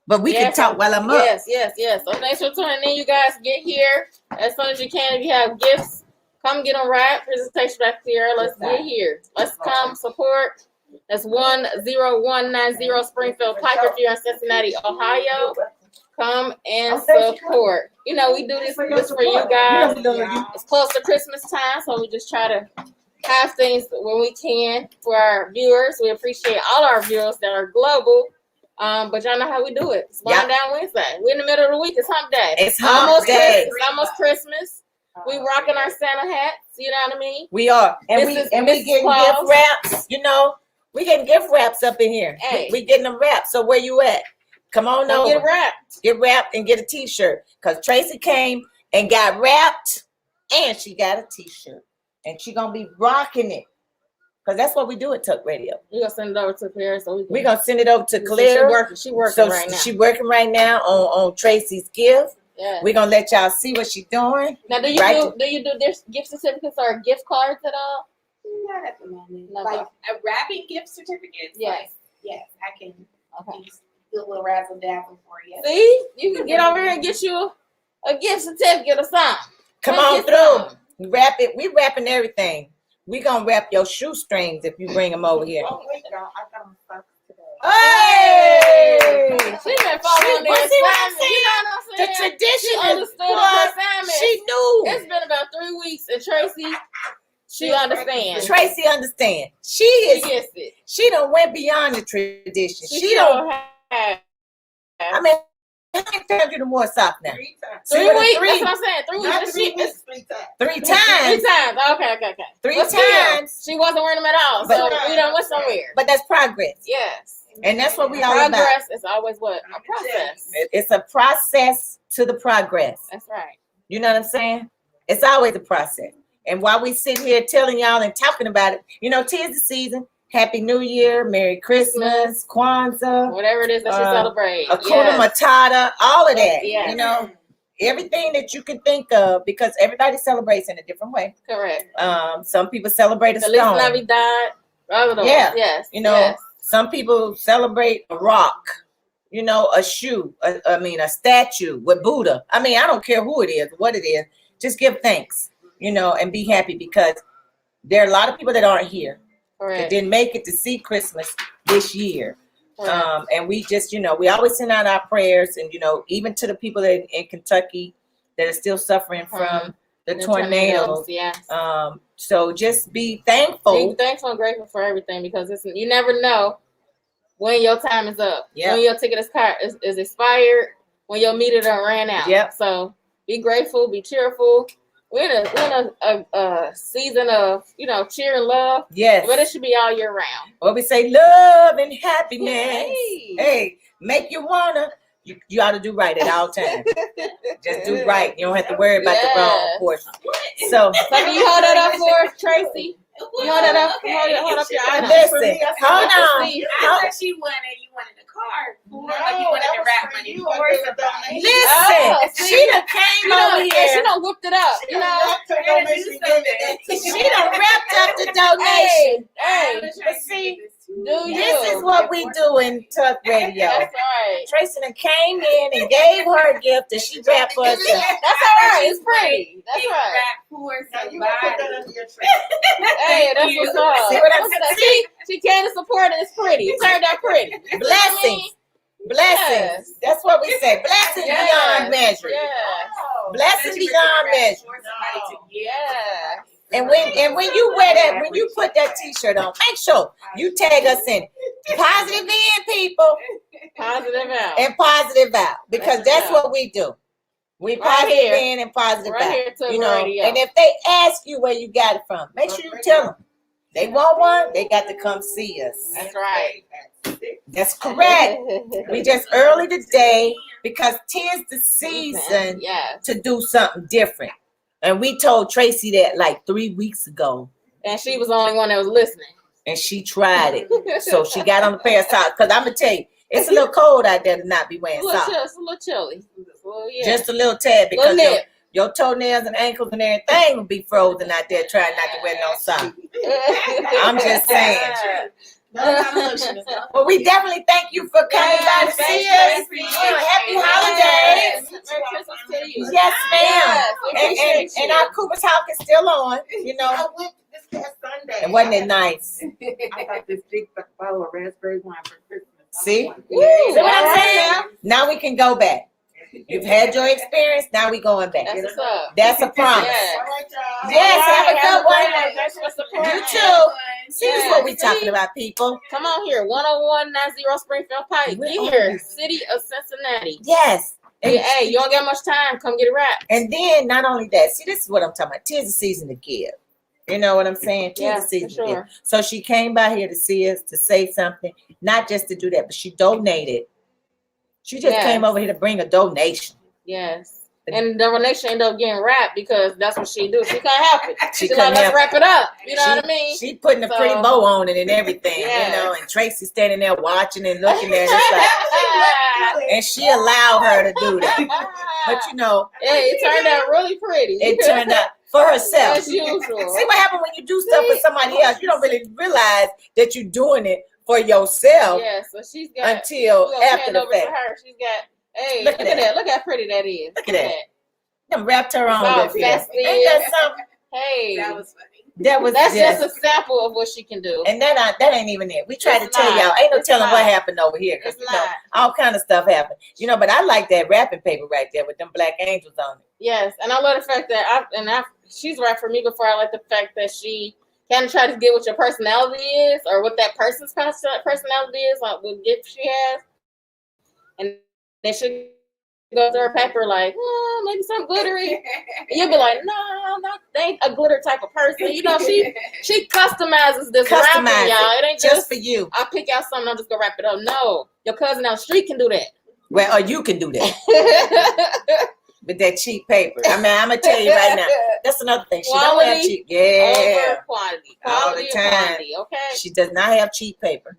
A: But we can talk while I'm up.
B: Yes. So thanks for tuning in, you guys. Get here as soon as you can. If you have gifts, come get them wrapped. Presentation by Clearra. Let's get here. Let's come support. That's 10190 Springfield Pike if you're in Cincinnati, Ohio. Come and support. We do this for you guys. It's close to Christmas time, so we just try to have things when we can for our viewers. We appreciate all our viewers that are global. But y'all know how we do it. It's Wind Down Wednesday. We're in the middle of the week. It's hump day.
A: It's hump day.
B: It's almost Christmas. We rocking our Santa hats. You know what I mean?
A: We are. And we getting gift wraps. We getting gift wraps up in here.
B: Hey.
A: We getting them wrapped. So where you at? Come on over.
B: Get wrapped.
A: Get wrapped and get a t-shirt. Because Tracy came and got wrapped and she got a t-shirt. And she going to be rocking it. Because that's what we do at Tuck Radio.
B: We're going to send it over to Clearra.
A: We're going to send it over to Clearra.
B: She working right now.
A: She working right now on Tracy's gift.
B: Yeah.
A: We're going to let y'all see what she's doing.
B: Now, do you do there's gift certificates or gift cards at all?
C: Not at the moment. No. Like wrapping gift certificates?
B: Yes.
C: Yes, I can do a little razzle dazzle for you.
B: See? You can get over here and get you a gift certificate or something.
A: Come on through. We wrapping everything. We gonna wrap your shoestrings if you bring them over here.
D: Oh, wait, y'all. I got them stuck today.
A: Hey!
B: She been following their assignment. You know what I'm saying?
A: The tradition
B: She understood her assignment.
A: She knew.
B: It's been about 3 weeks, and Tracy, she understands.
A: Tracy understands. She
B: gets it.
A: She done went beyond the tradition.
B: She don't have.
A: I mean, how many times you done wore socks now?
D: 3 times.
B: 3 weeks. That's what I'm saying. 3 weeks.
D: Not 3 weeks, 3 times.
A: 3 times.
B: 3 times. Okay.
A: 3
B: But still,
A: times.
B: she wasn't wearing them at all.
A: But-
B: So we done went somewhere.
A: But that's progress.
B: Yes.
A: And that's what we all about.
B: Progress is always what? A process.
A: It's a process to the progress.
B: That's right.
A: You know what I'm saying? It's always a process. And while we sit here telling y'all and talking about it, you know, 'tis the season. Happy New Year, Merry Christmas, Kwanzaa,
B: Whatever it is that you celebrate.
A: Hakuna Matata, all of that.
B: Yes.
A: You know, everything that you can think of, because everybody celebrates in a different way.
B: Correct.
A: Some people celebrate a
B: Feliz
A: stone.
B: Navidad. All of those.
A: Yeah.
B: Yes.
A: You know,
B: Yes.
A: some people celebrate a rock, you know, a shoe, a statue with Buddha. I mean, I don't care who it is, what it is. Just give thanks, you know, and be happy, because there are a lot of people that aren't here.
B: Correct.
A: That didn't make it to see Christmas this year.
B: Correct.
A: And we just, you know, we always send out our prayers, and, you know, even to the people that in Kentucky that are still suffering from the tornadoes.
B: Yes.
A: So just be thankful.
B: Be thankful and grateful for everything, because you never know when your time is up.
A: Yep.
B: When your ticket is expired, when your meter done ran out.
A: Yep.
B: So be grateful, be cheerful. We're in a season of, you know, cheer and love.
A: Yes.
B: But it should be all year round.
A: Well, we say love and happiness.
B: Hey.
A: Hey, make you wanna. You ought to do right at all times. Just do right. You don't have to worry about the wrong portion. So
B: can you hold that up for us, Tracy? You hold that up.
C: Okay.
B: Hold up your item.
A: listen, hold on.
C: I thought you wanted a card. Like you wanted to rap money. You were worried about it.
A: Listen, she done came over
B: She
A: here.
B: done whipped it up. You know.
A: She done wrapped up the donation.
B: Hey,
A: But see,
B: do you?
A: this is what we do in Tuck Radio.
B: That's right.
A: Tracy done came in and gave her a gift, and she wrapped us up.
B: That's all right. It's pretty. That's right. Hey, that's what's up.
A: See what I'm saying?
B: She came to support it. It's pretty. It turned out pretty.
A: Blessings. Blessings. That's what we say. Blessings beyond measure.
B: Yeah.
A: Blessings beyond measure.
B: Yeah.
A: And when you wear that, when you put that T-shirt on, make sure you tag us in positive in, people,
B: Positive out.
A: and positive out, because that's what we do. We positive in and positive
B: Right
A: out.
B: here to
A: You know,
B: radio.
A: and if they ask you where you got it from, make sure you tell them. They want one, they got to come see us.
B: That's right.
A: That's correct. We just early today because 'tis the season
B: Yes.
A: to do something different. And we told Tracy that like 3 weeks ago,
B: And she was the only one that was listening.
A: and she tried it. So she got on the pair of socks. Because I'm going to tell you, it's a little cold out there to not be wearing socks.
B: It's a little chilly. Well, yeah.
A: Just a little tad, because
B: Little nip.
A: your toenails and ankles and everything will be frozen out there trying not to wear no socks. I'm just saying. Well, we definitely thank you for coming by to see us. Happy holidays.
B: Merry Christmas to you.
A: Yes, ma'am.
B: We appreciate you.
A: And our Cooper's Hawk is still on, you know.
D: I went this past Sunday.
A: And wasn't it nice?
D: I got this big bottle of raspberry wine for Christmas.
A: See?
D: Woo!
A: See what I'm saying? Now we can go back. You've had your experience, now we going back.
B: That's what's up.
A: That's a promise.
B: Yeah.
D: All right, y'all.
A: Yes, have a good one.
B: Thanks for supporting
A: You
B: us.
A: too. See, this is what we
B: Yeah,
A: talking
B: see?
A: about, people.
B: Come on here, 10190 Springfield Pike.
A: We're
B: Be
A: on
B: here,
A: here.
B: City of Cincinnati.
A: Yes. And,
B: Hey, you don't got much time. Come get it wrapped.
A: and then not only that, see, this is what I'm talking about. 'Tis the season to give. You know what I'm saying? 'Tis
B: Yeah,
A: the season
B: for
A: to give.
B: sure.
A: So she came by here to see us, to say something, not just to do that, but she donated. She just
B: Yes.
A: came over here to bring a donation.
B: Yes. And the donation ended up getting wrapped because that's what she do. She can't help it.
A: She
B: She
A: couldn't
B: let us
A: help
B: wrap it up. You know what I mean?
A: She putting a
B: So-
A: pretty bow on it and everything,
B: Yes.
A: you know, and Tracy standing there watching and looking at it, and she allowed her to do that. But you know,
B: Hey, it turned out really pretty.
A: it turned out for herself.
B: as usual.
A: See what happened when you do stuff for somebody else? You don't really realize that you're doing it for yourself
B: Yeah, so she's got
A: until
B: we're gonna
A: after
B: hand
A: the
B: over to
A: fact.
B: her. She's got
A: Look
B: look
A: at
B: at
A: that.
B: that. Look how pretty that is.
A: Look at that. Them wrapped her on
B: All
A: this here.
B: festive.
A: Ain't that something?
B: Hey.
C: That was funny.
B: That's just a sample of what she can do.
A: And that ain't even it. We try to tell y'all, ain't no telling what happened over here. It's not. All kind of stuff happened. But I like that wrapping paper right there with them black angels on it.
B: Yes, and I love the fact that she's right for me before. I like the fact that she kind of try to get what your personality is, or what that person's personality is, like what gift she has, and then she go through her paper like, maybe some glittery. And you'll be like, no, they ain't a glitter type of person. She customizes this wrapping, y'all. It ain't just
A: for you.
B: I'll pick out something, I'm just gonna wrap it up. No, your cousin down the street can do that.
A: Well, or you can do that. With that cheap paper. I'm gonna tell you right now. That's another thing. She don't have cheap.
B: Over quantity.
A: All the time.
B: Quantity, okay.
A: She does not have cheap paper.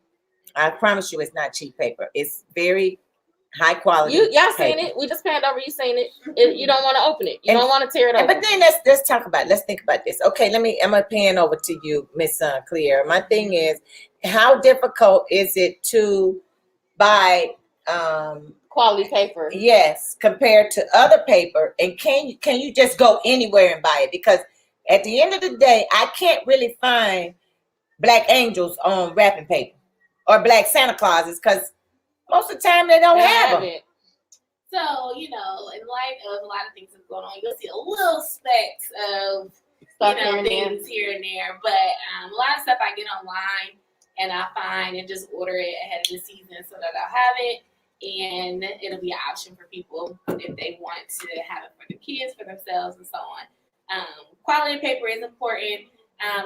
A: I promise you, it's not cheap paper. It's very high quality.
B: Y'all seen it? We just panned over. You seen it? You don't want to open it. You don't want to tear it open.
A: But then let's talk about it. Let's think about this. Okay, I'm gonna pan over to you, Miss Clearra. My thing is, how difficult is it to buy
B: quality paper?
A: Yes, compared to other paper. And can you just go anywhere and buy it? Because at the end of the day, I can't really find black angels on wrapping paper or black Santa Clauses, because most of the time they don't have them.
C: So, in light of a lot of things that's going on, you'll see a little specks of things here and there. But a lot of stuff I get online and I find and just order it ahead of the season so that I'll have it. And it'll be an option for people if they want to have it for the kids, for themselves, and so on. Quality paper is important.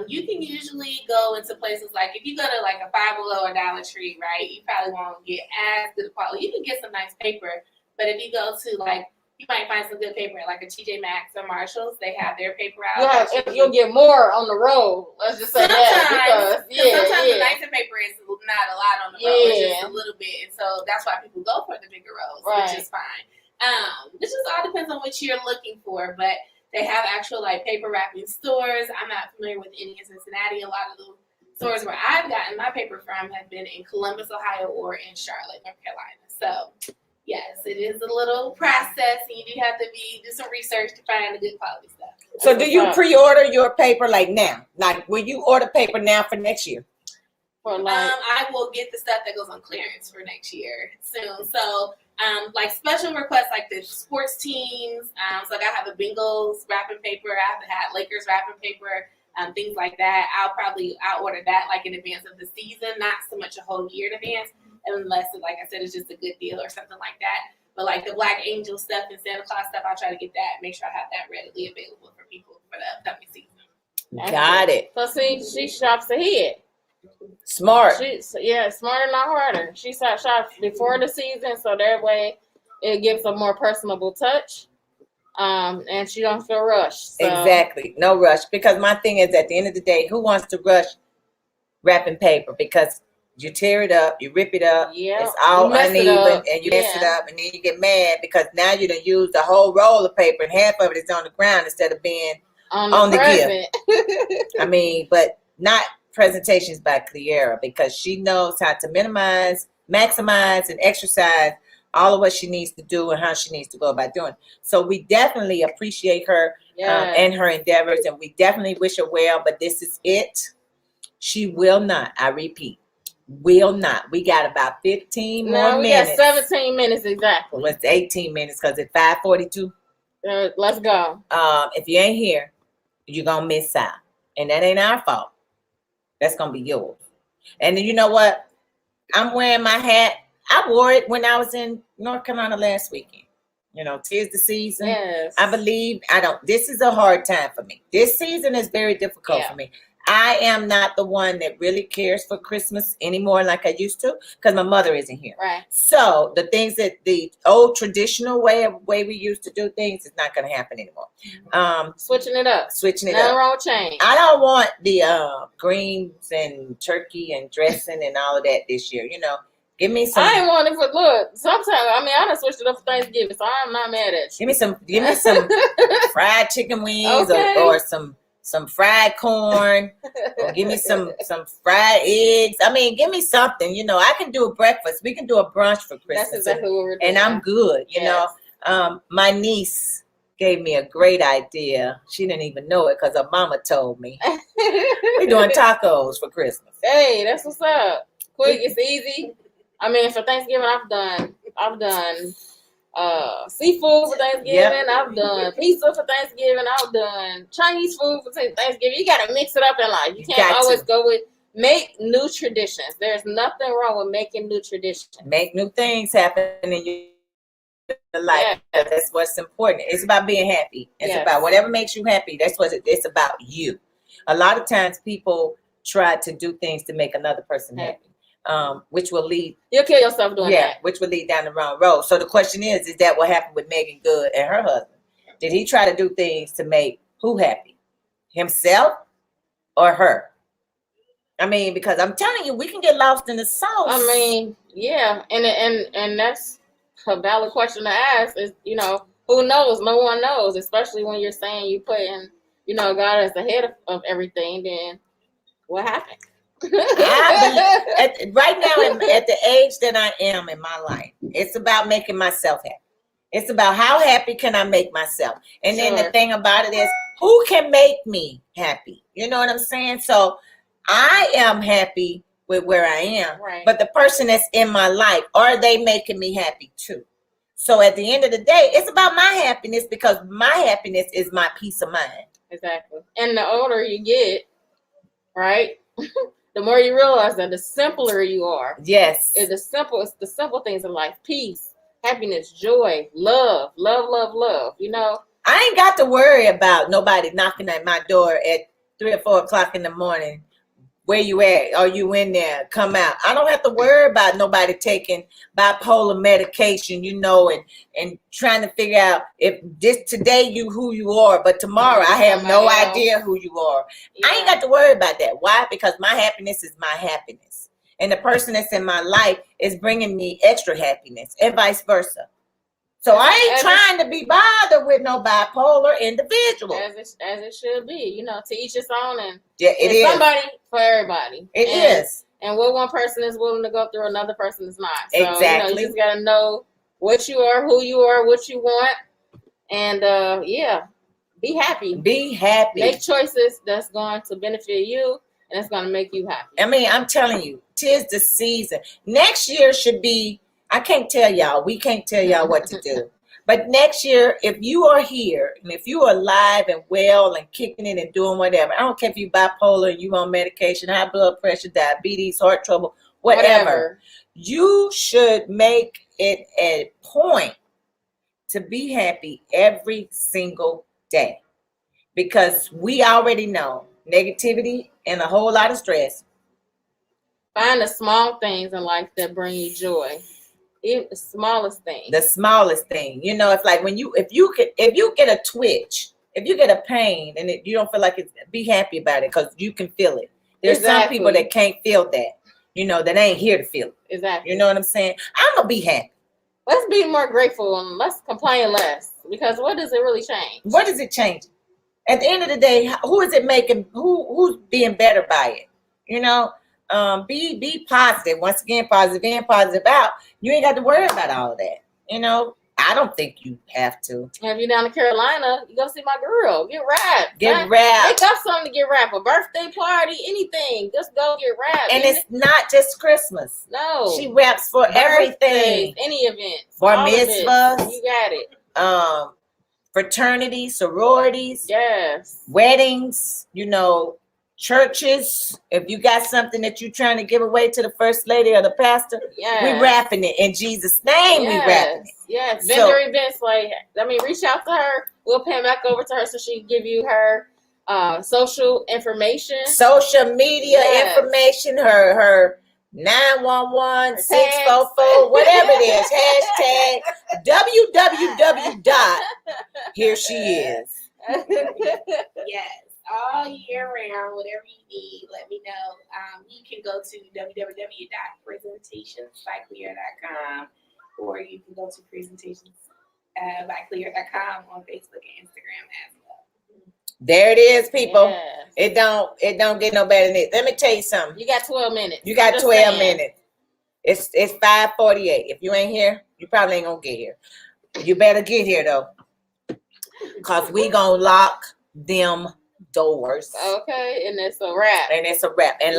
C: You can usually go into places like, if you go to like a Five Below or Dollar Tree, right, you probably won't get as good quality. You can get some nice paper, but if you go to like, you might find some good paper at like a TJ Maxx or Marshalls. They have their paper out.
B: Yeah, you'll get more on the road. Let's just say that.
C: Sometimes the nicer paper is not a lot on the road. It's just a little bit. And so that's why people go for the bigger roads, which is fine. This just all depends on what you're looking for. But they have actual like paper wrapping stores. I'm not familiar with any in Cincinnati. A lot of the stores where I've gotten my paper from have been in Columbus, Ohio, or in Charlotte, North Carolina. So yes, it is a little process, and you do have to do some research to find the good quality stuff.
A: So do you pre-order your paper like now? Like, will you order paper now for next year?
C: I will get the stuff that goes on clearance for next year soon. So like special requests like the sports teams. So like I have the Bengals wrapping paper. I have the Lakers wrapping paper. Things like that. I'll order that like in advance of the season, not so much a whole year in advance. Unless, like I said, it's just a good deal or something like that. But like the Black Angel stuff and Santa Claus stuff, I'll try to get that. Make sure I have that readily available for people for the upcoming season.
A: Got it.
B: So see, she shops ahead.
A: Smart.
B: Smarter, not harder. She shops before the season, so that way it gives a more personable touch. And she don't feel rushed. So.
A: Exactly. No rush. Because my thing is, at the end of the day, who wants to rush wrapping paper? Because you tear it up, you rip it up, it's all uneven, and you mess it up, and then you get mad because now you done used the whole roll of paper and half of it is on the ground instead of being on the gift. I mean, but not presentations by Clearra, because she knows how to minimize, maximize, and exercise all of what she needs to do and how she needs to go about doing it. So we definitely appreciate her and her endeavors, and we definitely wish her well, but this is it. She will not, I repeat, will not. We got about 15 more minutes.
B: We got 17 minutes exactly.
A: Well, it's 18 minutes because it's 5:42.
B: Let's go.
A: If you ain't here, you're going to miss out. And that ain't our fault. That's going to be yours. And then you know what? I'm wearing my hat. I wore it when I was in North Carolina last weekend. 'Tis the season.
B: Yes.
A: I believe this is a hard time for me. This season is very difficult for me. I am not the one that really cares for Christmas anymore like I used to, because my mother isn't here.
B: Right.
A: So the things that the old traditional way we used to do things is not going to happen anymore.
B: Switching it up. Nothing wrong with change.
A: I don't want the greens and turkey and dressing and all of that this year. Give me some.
B: I ain't want it for look. Sometimes I done switched it up for Thanksgiving, so I'm not mad at you.
A: Give me some fried chicken wings or some fried corn, or give me some fried eggs. Give me something. I can do a breakfast. We can do a brunch for Christmas.
B: That's exactly what we're doing.
A: And I'm good. My niece gave me a great idea. She didn't even know it because her mama told me. We're doing tacos for Christmas.
B: Hey, that's what's up. Quick, it's easy. I mean, for Thanksgiving, I've done seafood for Thanksgiving. Yep. I've done pizza for Thanksgiving. I've done Chinese food for Thanksgiving. You got to mix it up in life. You can't always go with make new traditions. There's nothing wrong with making new traditions.
A: Make new things happen in your life. Yeah. That's what's important. It's about being happy. It's about whatever makes you happy. That's what it's about. You. A lot of times people try to do things to make another person happy. Which will lead,
B: you'll kill yourself doing that.
A: Which will lead down the wrong road. So the question is that what happened with Megan Good and her husband? Did he try to do things to make who happy? Himself or her? I mean, because I'm telling you, we can get lost in the sauce.
B: I mean, yeah, and that's a valid question to ask. Is who knows? No one knows, especially when you're saying you put in, God as the head of everything. Then what happened?
A: Right now, at the age that I am in my life, it's about making myself happy. It's about how happy can I make myself. And then the thing about it is, who can make me happy? You know what I'm saying? So I am happy with where I am, but the person that's in my life, are they making me happy too? So at the end of the day, it's about my happiness, because my happiness is my peace of mind.
B: Exactly. And the older you get, right? The more you realize that the simpler you are.
A: Yes.
B: It's the simple things in life. Peace, happiness, joy, love.
A: I ain't got to worry about nobody knocking at my door at 3 or 4 o'clock in the morning. Where you at? Are you in there? Come out. I don't have to worry about nobody taking bipolar medication, and trying to figure out if today who you are, but tomorrow I have no idea who you are. Yeah. I ain't got to worry about that. Why? Because my happiness is my happiness. And the person that's in my life is bringing me extra happiness, and vice versa. So I ain't trying to be bothered with no bipolar individual.
B: As it should be, to each his own, and
A: it is
B: somebody for everybody.
A: It is.
B: And what one person is willing to go through, another person is not. So,
A: exactly.
B: You just gotta know what you are, who you are, what you want, and be happy.
A: Be happy.
B: Make choices that's going to benefit you, and that's going to make you happy.
A: I mean, I'm telling you, 'tis the season. Next year should be. I can't tell y'all. We can't tell y'all what to do. But next year, if you are here and if you are alive and well and kicking it and doing whatever, I don't care if you bipolar and you on medication, high blood pressure, diabetes, heart trouble, whatever. You should make it a point to be happy every single day, because we already know negativity and a whole lot of stress.
B: Find the small things in life that bring you joy. Even the smallest thing.
A: The smallest thing. It's like if you get a twitch, if you get a pain and you don't feel like it, be happy about it, because you can feel it. There's some people that can't feel that, that ain't here to feel it.
B: Exactly.
A: You know what I'm saying? I'm gonna be happy.
B: Let's be more grateful and let's complain less, because what does it really change?
A: What does it change? At the end of the day, who is it making? Who's being better by it? Be positive. Once again, positive in, positive out. You ain't got to worry about all of that. I don't think you have to.
B: If you're down in Carolina, you go see my girl. Get wrapped.
A: Get wrapped.
B: Make up something to get wrapped. A birthday party, anything. Just go get wrapped.
A: And it's not just Christmas.
B: No.
A: She wraps for everything.
B: Any events.
A: Bar mitzvahs.
B: You got it.
A: Fraternities, sororities.
B: Yes.
A: Weddings, churches. If you got something that you're trying to give away to the first lady or the pastor, we wrapping it in Jesus' name. We wrapping it.
B: Yes, vendor events. Reach out to her. We'll pan back over to her so she can give you her social information,
A: social media information, her 911, 644, whatever it is. #www. Here she is.
C: Yes. All year round, whatever you need, let me know. You can go to www.presentationsbyclearra.com, or you can go to presentationsbyclearra.com on Facebook and Instagram as well.
A: There it is, people. Yes. It don't get no better than this. Let me tell you something.
B: You got 12 minutes.
A: You got 12 minutes. It's 5:48. If you ain't here, you probably ain't gonna get here. You better get here though. Because we gonna lock them doors.
B: Okay, and it's a wrap.
A: And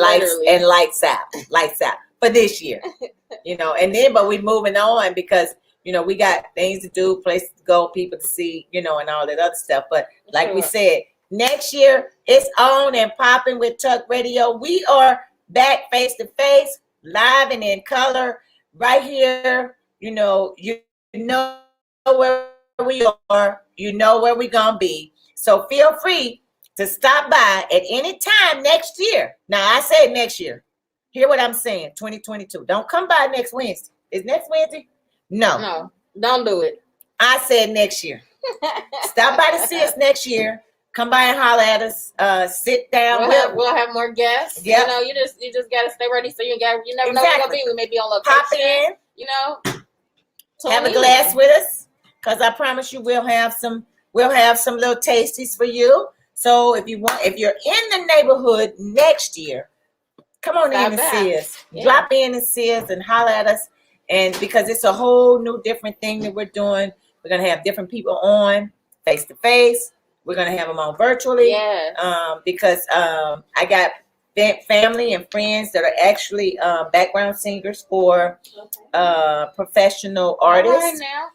A: lights out for this year. But we moving on because we got things to do, places to go, people to see, and all that other stuff. But like we said, next year it's on and popping with Tuck Radio. We are back face to face, live and in color, right here. You know where we are. You know where we're gonna be. So feel free to stop by at any time next year. Now I said next year. Hear what I'm saying? 2022. Don't come by next Wednesday. Is next Wednesday?
B: No, don't do it.
A: I said next year. Stop by to see us next year. Come by and holler at us. Sit down.
B: We'll have more guests.
A: Yep.
B: You just gotta stay ready. So you never know where we're gonna be. We may be on location.
A: Pop in. Have a glass with us. Because I promise you we'll have some little tasties for you. So if you're in the neighborhood next year, come on in and see us. Yeah. Drop in and see us and holler at us. And because it's a whole new different thing that we're doing. We're gonna have different people on face to face. We're gonna have them on virtually.
B: Yeah.
A: Because I got family and friends that are actually background singers for professional artists.
B: All right now.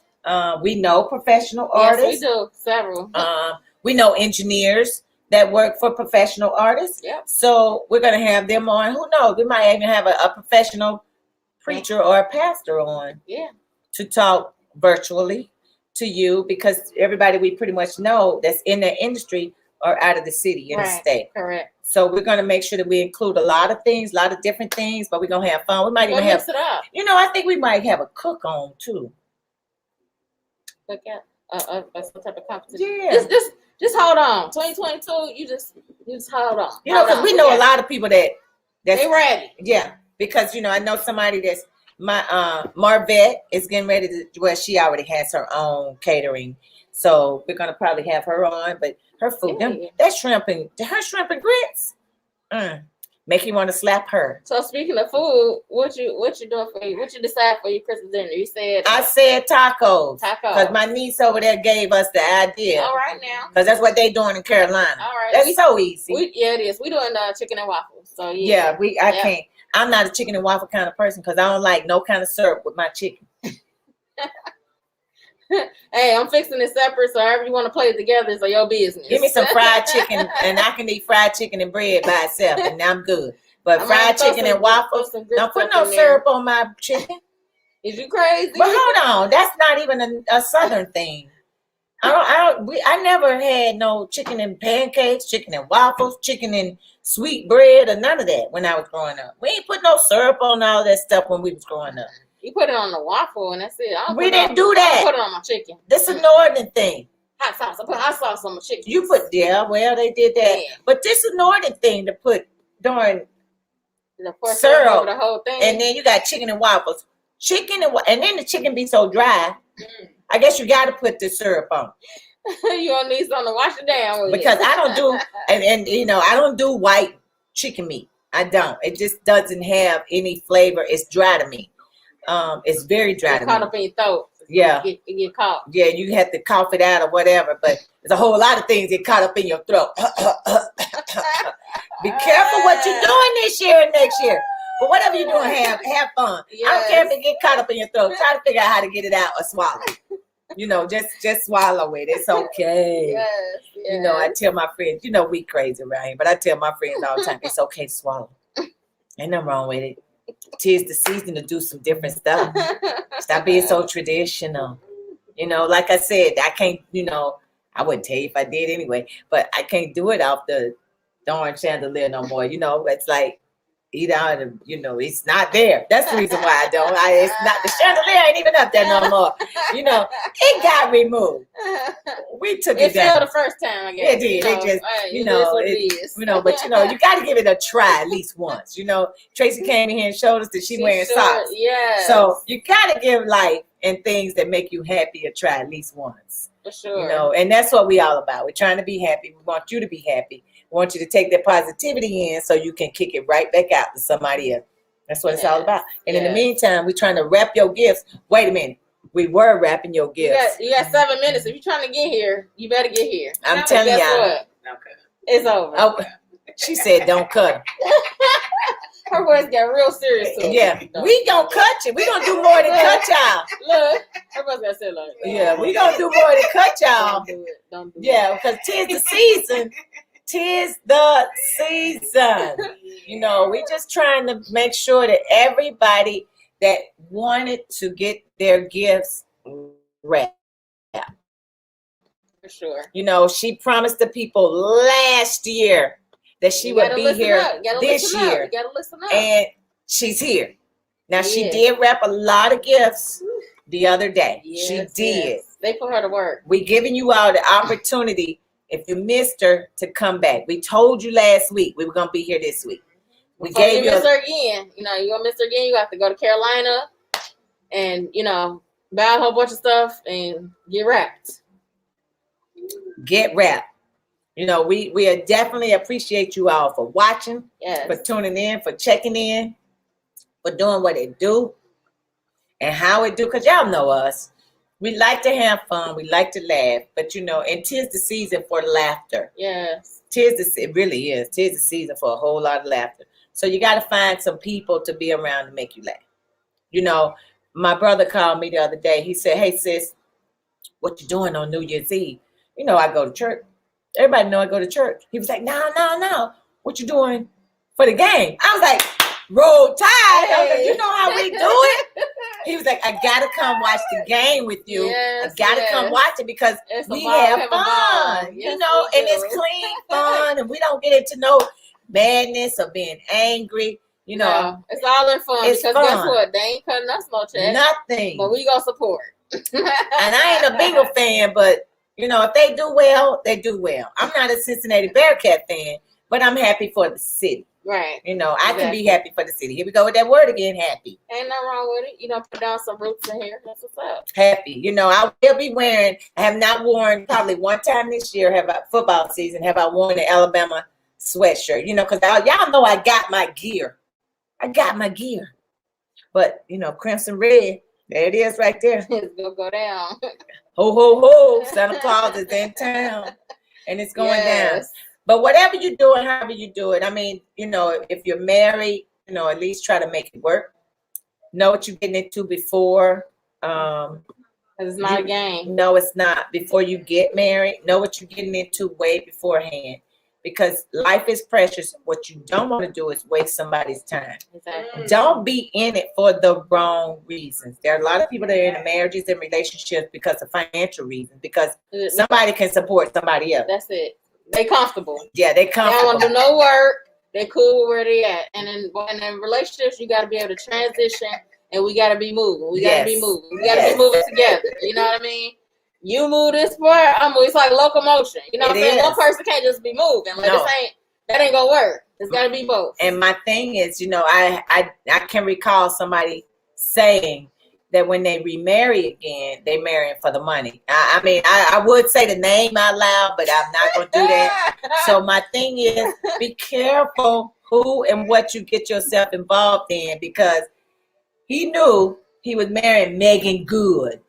A: We know professional artists.
B: Yes, we do. Several.
A: We know engineers that work for professional artists.
B: Yep.
A: So we're going to have them on. Who knows? We might even have a professional preacher or a pastor on.
B: Yeah.
A: To talk virtually to you because everybody we pretty much know that's in the industry are out of the city in the state.
B: Correct.
A: So we're going to make sure that we include a lot of things, a lot of different things, but we're going to have fun. We might even
B: mix it up.
A: I think we might have a cook on too.
B: Some type of competition.
A: Yeah.
B: Just hold on. 2022, you just hold on.
A: Because we know a lot of people that's
B: they ready.
A: Yeah, because I know somebody that's Marvette is getting ready to. She already has her own catering, so we're gonna probably have her on. But her food, that shrimp and grits, make you want to slap her.
B: So speaking of food, what you doing for you? What you decide for your Christmas dinner? You said
A: I said tacos. Because my niece over there gave us the idea.
B: All right now.
A: Because that's what they doing in Carolina.
B: All right.
A: That's so easy.
B: It is. We doing chicken and waffles. So
A: yeah. I can't. I'm not a chicken and waffle kind of person because I don't like no kind of syrup with my chicken.
B: Hey, I'm fixing it separate, so however you want to play it together is your business.
A: Give me some fried chicken, and I can eat fried chicken and bread by itself, and I'm good. But fried chicken and waffles, don't put no syrup on my chicken.
B: Is you crazy?
A: But hold on, that's not even a southern thing. I never had no chicken and pancakes, chicken and waffles, chicken and sweet bread, or none of that when I was growing up. We ain't put no syrup on all that stuff when we was growing up.
B: You put it on the waffle and that's it.
A: We didn't do that.
B: I put it on my chicken.
A: This is a northern thing.
B: Hot sauce. I put hot sauce on my chicken.
A: You put they did that. Yeah. But this is a northern thing to put darn syrup
B: over the whole thing.
A: And then you got chicken and waffles. And then the chicken be so dry. I guess you got to put the syrup on.
B: You gonna need something to wash it down with.
A: Because I don't do I don't do white chicken meat. I don't. It just doesn't have any flavor. It's dry to me. It's very dry to me.
B: Caught up in your throat.
A: Yeah.
B: You get caught.
A: Yeah, you have to cough it out or whatever, but there's a whole lot of things that caught up in your throat. Be careful what you're doing this year and next year. But whatever you're doing, have fun. Yes. I don't care if it get caught up in your throat. Try to figure out how to get it out or swallow. Just swallow it. It's okay.
B: Yes.
A: I tell my friends, we crazy around here, but I tell my friends all the time, it's okay to swallow. Ain't nothing wrong with it. 'Tis the season to do some different stuff. Stop being so traditional. Like I said, I can't, I wouldn't tell you if I did anyway, but I can't do it off the darn chandelier no more. It's like, eat out of, it's not there. That's the reason why I don't. It's not, the chandelier ain't even up there no more. It got removed. We took it down.
B: It failed the first time, I guess.
A: It did. It just, but you got to give it a try at least once. Tracy came in here and showed us that she's wearing socks.
B: Yeah.
A: So you got to give life and things that make you happy a try at least once.
B: For sure.
A: And that's what we all about. We're trying to be happy. We want you to be happy. We want you to take that positivity in so you can kick it right back out to somebody else. That's what it's all about. And in the meantime, we're trying to wrap your gifts. Wait a minute. We were wrapping your gifts.
B: You got 7 minutes. If you're trying to get here, you better get here.
A: I'm telling y'all.
C: What? Okay.
B: It's over.
A: Oh, she said, "Don't cut."
B: Her voice got real serious.
A: Yeah, we gonna cut you. We gonna do more than cut y'all.
B: Look, her voice got said like that.
A: Yeah, we gonna do more than cut y'all.
B: Don't do it.
A: Yeah, because 'tis the season. 'Tis the season. You know, we just trying to make sure that everybody that wanted to get their gifts wrapped.
B: For sure.
A: You know, she promised the people last year that she would be here this year.
B: You gotta listen up.
A: And she's here. Now, she did wrap a lot of gifts the other day.
B: Yes,
A: she did.
B: Yes. They put her to work.
A: We giving you all the opportunity, if you missed her, to come back. We told you last week we were going to be here this week.
B: Before you miss her again. You know, you're going to miss her again. You have to go to Carolina and, you know, buy a whole bunch of stuff and get wrapped.
A: Get wrapped. You know, we definitely appreciate you all for watching, for tuning in, for checking in, for doing what it do and how it do. Because y'all know us. We like to have fun. We like to laugh. But, you know, and 'tis the season for laughter.
B: Yes.
A: It really is. 'Tis the season for a whole lot of laughter. So you got to find some people to be around to make you laugh. You know, my brother called me the other day. He said, "Hey, sis, what you doing on New Year's Eve?" You know, I go to church. Everybody know I go to church. He was like, no. What you doing for the game? I was like, roll tide. I was like, you know how we do it? He was like, I got to come watch the game with you.
B: Yes,
A: I got to come watch it because we have fun.
B: Yes,
A: you know, and it's clean fun. And we don't get into no madness or being angry. You know.
B: No, it's all in fun.
A: It's
B: because
A: fun.
B: Guess what? They ain't cutting us no check.
A: Nothing.
B: But we gonna support.
A: And I ain't a Bengal fan, but you know, if they do well, they do well. I'm not a Cincinnati Bearcat fan, but I'm happy for the city.
B: Right.
A: You know, I can be happy for the city. Here we go with that word again, happy.
B: Ain't nothing wrong with it. You know, put down some roots in here. That's what's up.
A: Happy. You know, I will be wearing, I have not worn probably one time this year, football season, have I worn the Alabama sweatshirt. You know, because y'all know I got my gear. But, you know, crimson red, there it is right there.
B: It's going to go down.
A: Ho, ho, ho. Santa Claus is in town. And it's going down. But whatever you do and however you do it, I mean, you know, if you're married, you know, at least try to make it work. Know what you're getting into before.
B: It's not a game.
A: No, it's not. Before you get married, know what you're getting into way beforehand. Because life is precious. What you don't want to do is waste somebody's time.
B: Exactly.
A: Don't be in it for the wrong reasons. There are a lot of people that are in marriages and relationships because of financial reasons. Because somebody can support somebody else.
B: That's it. They comfortable.
A: Yeah, they comfortable.
B: They don't want to do no work. They cool where they at. And in relationships, you got to be able to transition. And we got to be moving. We got to be moving. We got to be moving together. You know what I mean? You move this part, I'm moving. It's like locomotion. You know what I'm saying? One person can't just be moving. Like that ain't gonna work. It's gotta be both.
A: And my thing is, you know, I can recall somebody saying that when they remarry again, they marrying for the money. I mean, I would say the name out loud, but I'm not gonna do that. So my thing is, be careful who and what you get yourself involved in, because he knew he was marrying Megan Good.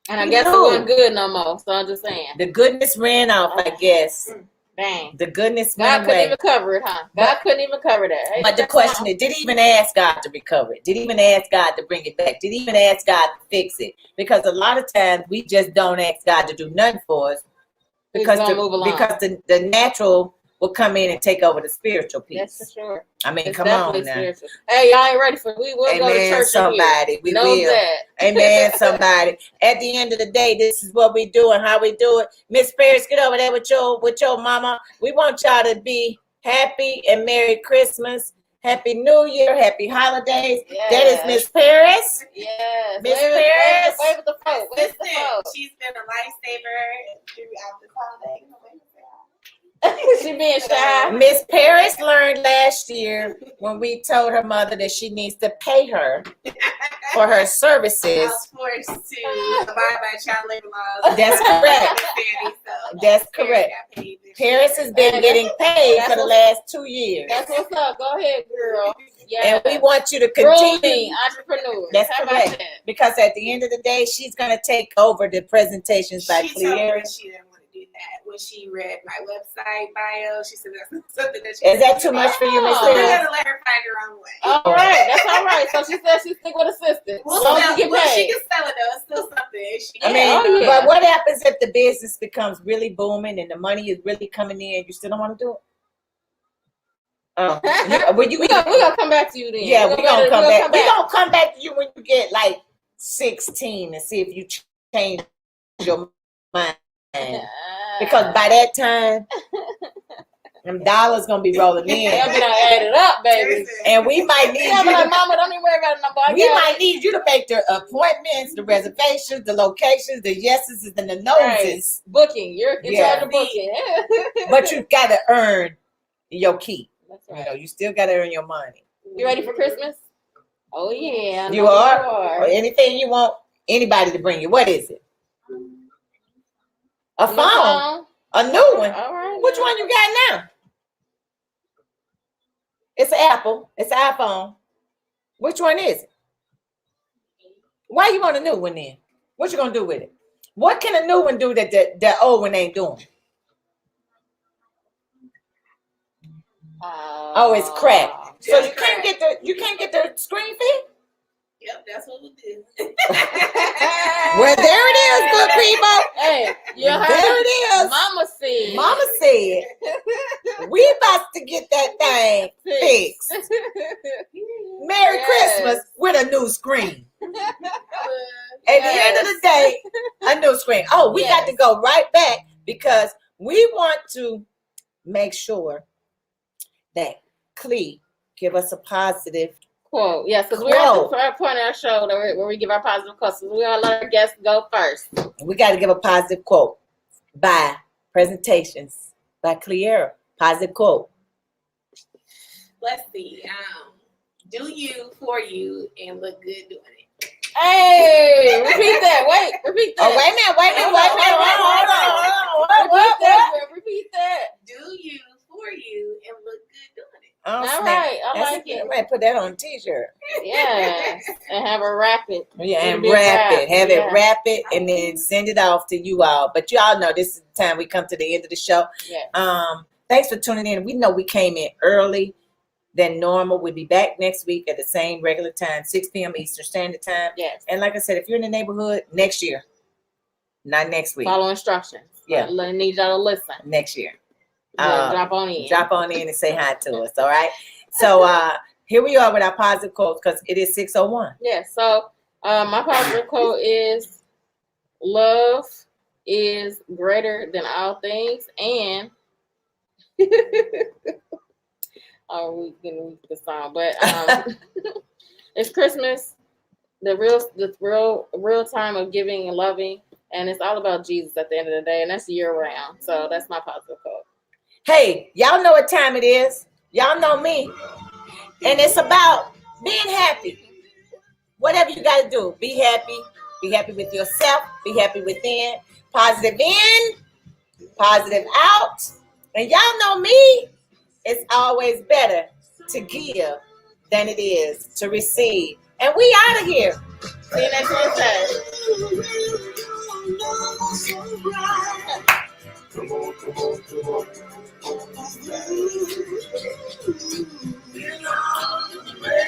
B: And I guess it wasn't good no more. So I'm just saying.
A: The goodness ran off, I guess.
B: Dang.
A: The goodness
B: God couldn't even cover it, huh? God couldn't even cover that. Hey,
A: but the question is, did he even ask God to recover it? Did he even ask God to bring it back? Did he even ask God to fix it? Because a lot of times we just don't ask God to do nothing for us because the natural will come in and take over the spiritual piece.
B: That's for sure.
A: I mean, come on now.
B: Spiritual. Hey, y'all ain't ready for it. We will go to church.
A: Somebody. We
B: know
A: will.
B: That.
A: Amen, somebody. At the end of the day, this is what we do and how we do it. Miss Paris, get over there with your mama. We want y'all to be happy and Merry Christmas. Happy New Year. Happy holidays. Yes. That is Miss Paris.
B: Yes.
A: Miss Paris.
B: Wave the phone.
C: She's been a lifesaver throughout this holiday.
B: She being shy.
A: Miss Paris learned last year when we told her mother that she needs to pay her for her services.
C: I was forced to abide by child labor laws.
A: That's correct. That's correct. Paris has been getting paid for the last 2 years.
B: That's what's up. Go ahead, girl.
A: And we want you to continue.
B: Entrepreneurs.
A: That's correct. Because at the end of the day, she's going to take over the presentations by Clearra.
C: She didn't want to do that. When she read my website bio, she said that's something that she
A: Is that too much for you, Miss
C: We're
A: Clearra?
C: going to let her find her own way.
B: All right. That's all right. So she said she's stick with assistance.
C: She can sell it, though. It's still something.
A: But what happens if the business becomes really booming and the money is really coming in? You still don't want to do it?
B: We're gonna come back to you then.
A: Yeah, we're gonna come back. We're gonna come back to you when you get like 16 and see if you change your mind. Because by that time, them dollars gonna be rolling in.
B: They'll be done added up, baby.
A: And we might need you.
B: Like, Mama, don't even worry about it no more.
A: We might need you to make the appointments, the reservations, the locations, the yeses and the noses.
B: Right. Booking. You're in charge of booking.
A: But you gotta earn your keep.
B: That's right.
A: You know, you still got to earn your money.
B: You ready for Christmas? Oh, yeah.
A: You are? Or anything you want anybody to bring you. What is it? A phone? A new one?
B: All right.
A: Which one you got now? It's an Apple. It's an iPhone. Which one is it? Why you want a new one then? What you going to do with it? What can a new one do that the old one ain't doing? It's cracked. So you can't get the screen fit?
C: Yep, that's what we do.
A: Well, there it is, good people.
B: Hey, you heard
A: there it is. Mama said, we about to get that thing fixed. Merry Christmas with a new screen. At the end of the day, a new screen. Oh, we got to go right back because we want to make sure that Clee give us a positive
B: quote. Yes, because we're at the point in our show where we give our positive quotes. So we want to let our guests go first.
A: We got to give a positive quote by Presentations by Clearra. Positive quote.
C: Let's see. Do you for you and look good doing it.
B: Hey, repeat that. Repeat that.
A: Oh, wait a minute.
B: Repeat that.
C: Do you for you and look good doing it.
A: Oh,
B: all right, I like it.
A: I might put that on a t-shirt.
B: Yeah, and have it wrap it.
A: Yeah, and wrap it. Have it wrap it and then send it off to you all. But you all know this is the time we come to the end of the show.
B: Yeah.
A: Thanks for tuning in. We know we came in early than normal. We'll be back next week at the same regular time, 6 p.m. Eastern Standard Time.
B: Yes.
A: And like I said, if you're in the neighborhood, next year, not next week.
B: Follow instructions.
A: Yeah.
B: I need y'all to listen.
A: Next year.
B: Drop on in.
A: Drop on in and say hi to us, all right? So here we are with our positive quotes because it is 6:01.
B: Yeah, so my positive quote is love is greater than all things and we can read the song, but it's Christmas, the real time of giving and loving, and it's all about Jesus at the end of the day, and that's year round. So that's my positive quote.
A: Hey, y'all know what time it is. Y'all know me. And it's about being happy. Whatever you got to do, be happy. Be happy with yourself. Be happy within. Positive in, positive out. And y'all know me. It's always better to give than it is to receive. And we out of here. See you next Wednesday. Come on.